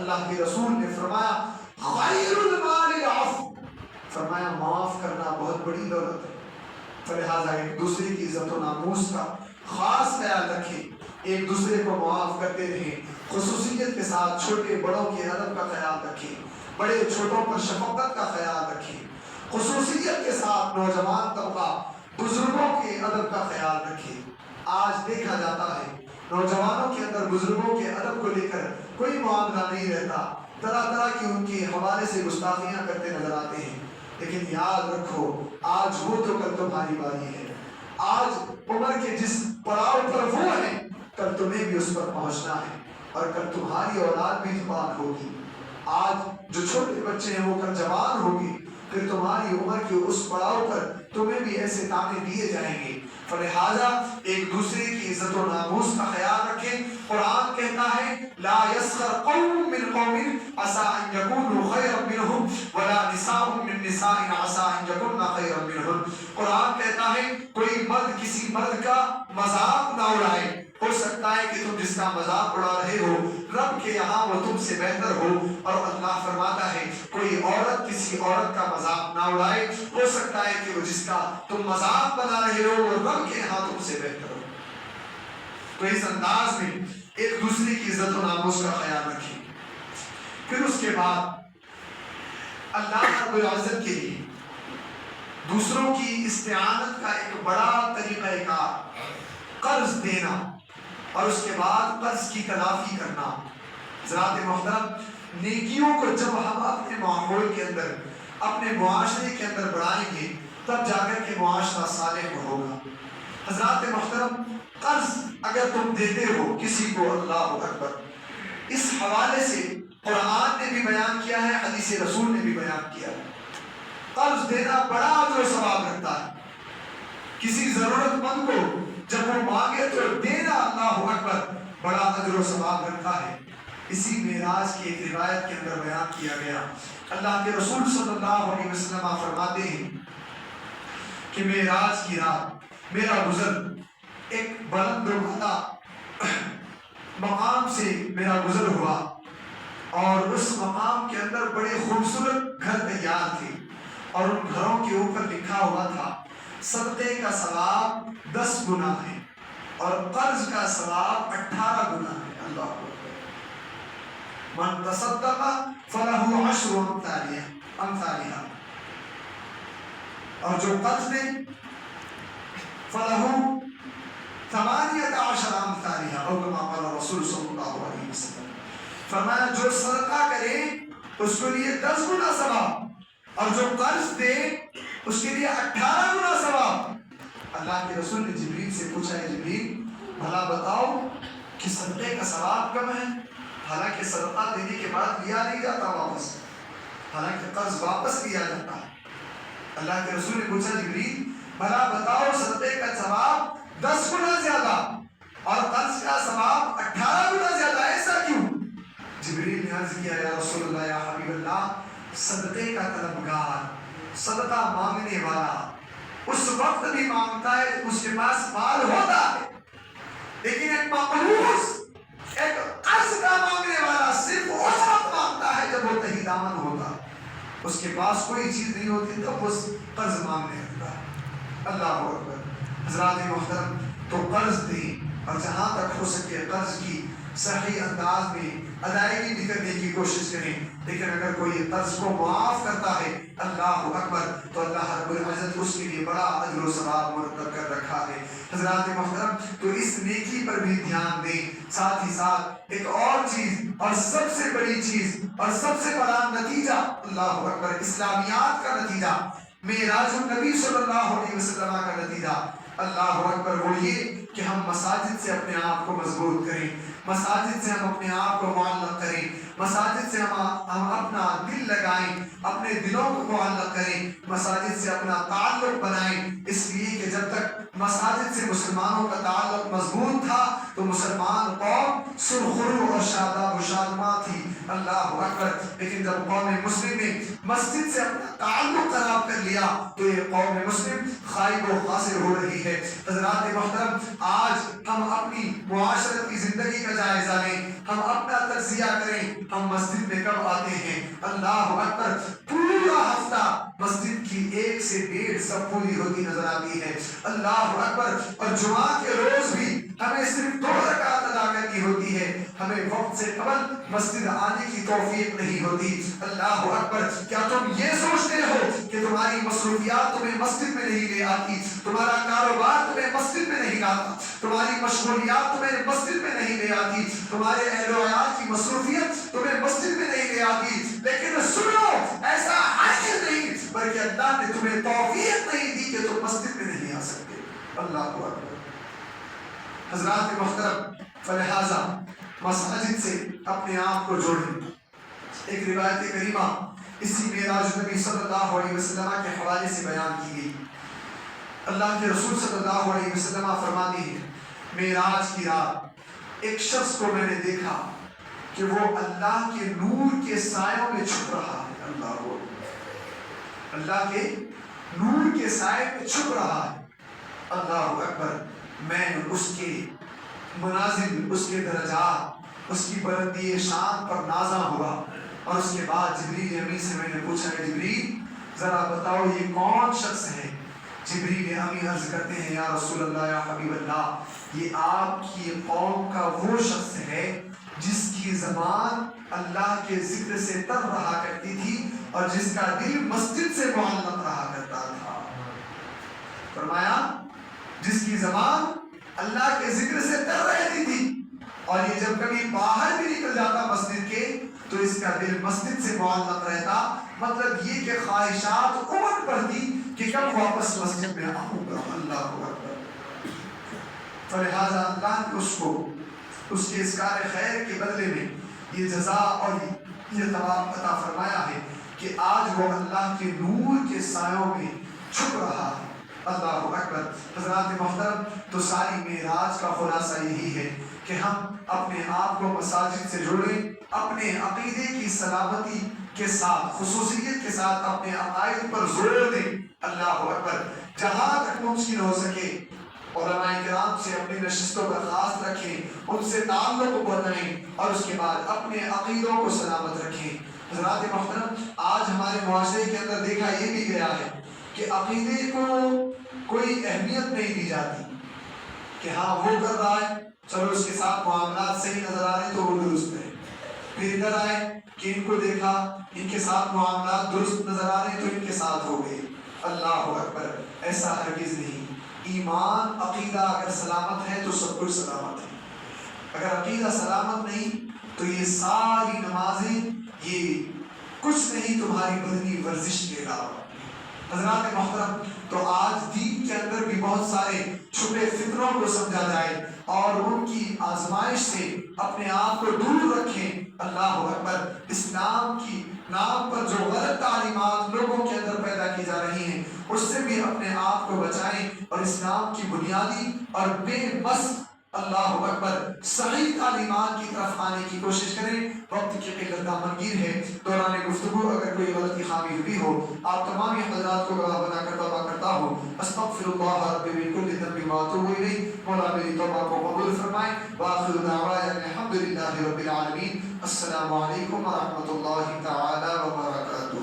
اللہ کے رسول نے فرمایا خیر المال العفو، فرمایا معاف کرنا بہت بڑی دولت ہے. فلہذا ایک دوسرے کی عزت و ناموس کا خاص خیال رکھیں، ایک دوسرے کو معاف کرتے رہیں، خصوصیت کے ساتھ چھوٹے بڑوں کے ادب کا خیال رکھیں، بڑے چھوٹوں پر شفقت کا خیال رکھیں، خصوصیت کے ساتھ نوجوان طبقہ بزرگوں کے ادب کا خیال رکھیں. آج دیکھا جاتا ہے نوجوانوں کے اندر بزرگوں کے ادب کو لے کر کوئی معاملہ نہیں رہتا، طرح طرح کی ان کے حوالے سے گستاخیاں کرتے نظر آتے ہیں. لیکن یاد رکھو آج وہ تو کل تمہاری باری ہے. آج عمر کے جس پڑاؤ پر وہ ہیں کل تمہیں بھی اس پر پہنچنا ہے اور کل تمہاری اولاد بھی جوان ہوگی. آج جو چھوٹے بچے ہیں وہ کل جوان ہوگی، پھر تمہاری عمر کے اس پڑاؤ پر تمہیں بھی ایسے تانے دیے جائیں گے. فلہذا ایک دوسرے کی عزت و ناموس کا خیال رکھیں. قرآن کہتا ہے لا يسخر قوم من قوم عسى ان يكونوا خيرا منهم ولا نساء من نساء عسى ان يكن خيرا منهن. قرآن کہتا ہے کوئی مرد کسی مرد کا مذاق نہ اڑائے. ہو سکتا ہے کہ تم جس کا مذاق اڑا رہے ہو رب کے یہاں وہ تم سے بہتر ہو. اور اللہ فرماتا ہے کوئی عورت کسی عورت کا مذاق نہ اڑائے. ہو سکتا ہے کہ وہ جس کا تم مذاق بنا رہے ہو وہ رب کے یہاں تم سے بہتر ہو. تو اس انداز میں ایک دوسرے کی عزت و ناموس کا خیال رکھیں. پھر اس کے بعد اللہ رب العزت کے لیے دوسروں کی استعانت کا ایک بڑا طریقہ کار قرض دینا اور اس کے بعد قرض کی تلافی کرنا. حضرات محترم، نیکیوں کو جب ہم اپنے ماحول کے اندر اپنے معاشرے کے اندر بڑھائیں گے تب جا کر کے معاشرہ صالح ہوگا. حضرات محترم، قرض اگر تم دیتے ہو کسی کو، اللہ اکبر، اس حوالے سے قرآن نے بھی بیان کیا ہے، حدیث رسول نے بھی بیان کیا ہے. قرض دینا بڑا اجر و ثواب رکھتا ہے. کسی ضرورت مند کو جب وہ مانگے تو دینا، اللہ اکبر، بڑا اجر و ثواب رکھتا ہے. اسی معراج کی ایک روایت کے اندر بیان کیا گیا، اللہ کے رسول صلی اللہ علیہ وسلم فرماتے ہیں کہ معراج کی رات میرا گزر ایک بلند و بالا مقام سے میرا گزر ہوا، اور اس مقام کے اندر بڑے خوبصورت گھر تیار تھے، اور ان گھروں کے اوپر لکھا ہوا تھا صدقے کا ثواب 10 گنا ہے اور قرض کا ثواب 18 گنا ہے۔ اللہ اکبر، من تصدق فلہ 10 امثالها، اور جو قرض دے فلہ 18 امثالها، او کما قال رسول صلی اللہ علیہ وسلم، فرمایا جو صدقہ کرے اس کے لیے 10 گنا ثواب، اور جو قرض دے اس کے لیے 18 گنا ثواب۔ اللہ کے رسول نے جبریل سے پوچھا، ہے جبریل بھلا بتاؤ کہ صدقے کا ثواب کم ہے؟ حالانکہ صدقہ دینے کے بعد لیا نہیں جاتا واپس، حالانکہ قرض واپس لیا جاتا ہے۔ اللہ کے رسول نے پوچھا جبریل بھلا بتاؤ صدقے کا ثواب 10 گنا زیادہ اور قرض کا ثواب 18 گنا زیادہ، ایسا کیوں؟ جبریل نے عرض کیا، یا رسول اللہ، یا حبیب اللہ، صدقے کا طلبگار، صدقہ مانگنے والا اس وقت بھی مانگتا ہے اس کے پاس مال ہوتا ہے، لیکن ایک مقروض، ایک قرض کا مانگنے والا صرف اس وقت مانگتا ہے جب وہ تہی دامن ہوتا، اس کے پاس کوئی چیز نہیں ہوتی تب اس قرض مانگنے لگتا ہے۔ اللہ اکبر، حضرات محترم، تو قرض دیں اور جہاں تک ہو سکے قرض کی صحیح انداز میں ادائیگی بھی کرنے کی کوشش کریں، لیکن اگر کوئی قرض کو معاف کرتا ہے اللہ اکبر تو اللہ رب العزت اس کے لیے بڑا اجر و ثواب مرتب کر رکھا ہے۔ حضرات محترم، تو اس نیکی پر بھی دھیان دیں، ساتھ ہی ساتھ ایک اور چیز اور سب سے بڑی چیز اور سب سے بڑا نتیجہ، اللہ اکبر، اسلامیات کا نتیجہ، معراج النبی صلی اللہ علیہ وسلم کا نتیجہ، اللہ اکبر، وہ یہ کہ ہم مساجد سے اپنے آپ کو مضبوط کریں، مساجد سے ہم اپنے آپ کو معلق کریں، مساجد سے ہم اپنا دل لگائیں، اپنے دلوں کو معلق کریں، مساجد سے اپنا تعلق بنائیں، اس لیے کہ جب تک مساجد سے مسلمانوں کا تعلق مضبوط تھا تو مسلمان قوم سرخرو اور شاداب و شادماں تھی، اللہ اکبر، لیکن جب قوم مسلم نے مسجد سے اپنا تعلق خراب کر لیا تو یہ قوم مسلم خائب و خاسر ہو رہی ہے۔ حضرات محترم، آج ہم اپنی معاشرت کی زندگی کا جائزہ لیں، ہم اپنا تجزیہ کریں، ہم مسجد میں کب آتے ہیں؟ اللہ اکبر، پورا ہفتہ مسجد کی 1 سے 1.5 صف پوری ہوتی نظر آتی ہے، اللہ اکبر، اور جمعہ کے روز بھی ہمیں صرف 2 رکعت ادا کرنی ہوتی ہے، ہمیں وقت سے قبل مسجد آنے کی توفیق نہیں ہوتی، اللہ اکبر۔ کیا تم یہ سوچتے ہو کہ تمہاری مصروفیات تمہیں مسجد میں نہیں لے آتی، تمہارا کاروبار تمہیں مسجد میں نہیں لاتا، تمہاری مشغولیات تمہیں مسجد میں نہیں لے آتی، تمہارے اہل و عیال کی مصروفیت تمہیں مسجد میں نہیں لے آتی، لیکن سنو، ایسا ہرگز نہیں، بلکہ اللہ نے تمہیں توفیق نہیں دی کہ تم مسجد میں نہیں آ سکتے، اللہ اکبر۔ حضرات محترم، فلہذا مساجد سے اپنے آپ کو جوڑیں۔ ایک روایت کریمہ اسی معراج نبی صلی اللہ علیہ وسلم کے حوالے سے بیان کی گئی، اللہ کے رسول صلی اللہ علیہ وسلم فرماتے ہیں، معراج کی رات ایک شخص کو میں نے دیکھا کہ وہ اللہ کے نور کے سایوں میں چھپ رہا ہے، اللہ کے نور کے سائے میں چھپ رہا ہے، اللہ اکبر۔ میں اس کے منازل، اس کے درجات، اس کی بلندی شان پر نازا ہوا، اور اس کے بعد جبریل امین سے میں نے پوچھا کہ جبریل ذرا بتاؤ یہ کون شخص ہے؟ جبریل امین عرض کرتے ہیں، یا رسول اللہ، یا حبیب اللہ، یہ آپ کی قوم کا وہ شخص ہے جس کی زبان اللہ کے ذکر سے تر رہا کرتی تھی اور جس کا دل مسجد سے معلق رہا کرتا تھا۔ فرمایا جس کی زبان اللہ کے ذکر سے تر رہتی تھی اور یہ جب کبھی باہر بھی نکل جاتا مسجد کے تو اس کا دل مسجد سے معلق رہتا، مطلب یہ کہ خواہشات امٹ پڑتی کہ کب واپس مسجد میں آؤں گا، اللہ اکبر۔ فلہذا اللہ نے اس کو اس کے اذکار خیر کے بدلے میں یہ جزا اور یہ ثواب عطا فرمایا ہے کہ آج وہ اللہ کے نور کے سایوں میں چھپ رہا ہے، اللہ اکبر۔ حضرات محترم، تو ساری معراج کا خلاصہ یہی ہے کہ ہم اپنے آپ کو مساجد سے جوڑیں، اپنے عقیدے کی سلامتی کے ساتھ، خصوصیت کے ساتھ اپنے عقائد پر زور دیں۔ اللہ اکبر۔ جہاں تک ممکن ہو سکے علماء کرام سے اپنی نشست و برخاست رکھیں، ان سے تعلق بنائیں، اور اس کے بعد اپنے عقیدوں کو سلامت رکھیں۔ حضرات محترم، آج ہمارے معاشرے کے اندر دیکھا یہ بھی گیا ہے کہ عقیدے کو کوئی اہمیت نہیں دی جاتی کہ ہاں وہ کر رہا ہے، چلو اس کے ساتھ معاملات صحیح نظر آ رہے ہیں تو وہ درست ہے۔ پھر ادھر آئے کہ ان کو دیکھا، ان کے ساتھ معاملات درست نظر آ رہے ہیں تو ان کے ساتھ ہو گئے۔ اللہ اکبر۔ ایسا ہرگز نہیں۔ ایمان عقیدہ اگر سلامت ہے تو سب کچھ سلامت ہے، اگر عقیدہ سلامت نہیں تو یہ ساری نمازیں یہ کچھ نہیں تمہاری بدنی ورزش کے علاوہ۔ حضرات محترم، تو آج دین کے اندر بھی بہت سارے چھپے فتنوں کو سمجھا جائے اور ان کی آزمائش سے اپنے آپ کو دور رکھیں۔ اللہ اکبر۔ اسلام کی نام پر جو غلط تعلیمات لوگوں کے اندر پیدا کی جا رہی ہیں اس سے بھی اپنے آپ کو بچائیں، اور اسلام کی بنیادی اور بے مس اللہ اکبر صحیح تعلیمات کی طرف آنے کی کوشش کریں۔ وقت کی قلت دامنگیر ہے، دوران گفتگو اگر کوئی غلطی خامی ہوئی ہو آپ تمام حضرات کو گواہ بنا کر توبہ کرتا ہوں۔ استغفر اللہ رب من کل ذنب واتوب الیہ۔ مولا میری توبہ کو قبول فرمائے۔ وآخر دعوانا الحمد للہ رب العالمین۔ السلام علیکم ورحمۃ اللہ تعالی وبرکاتہ۔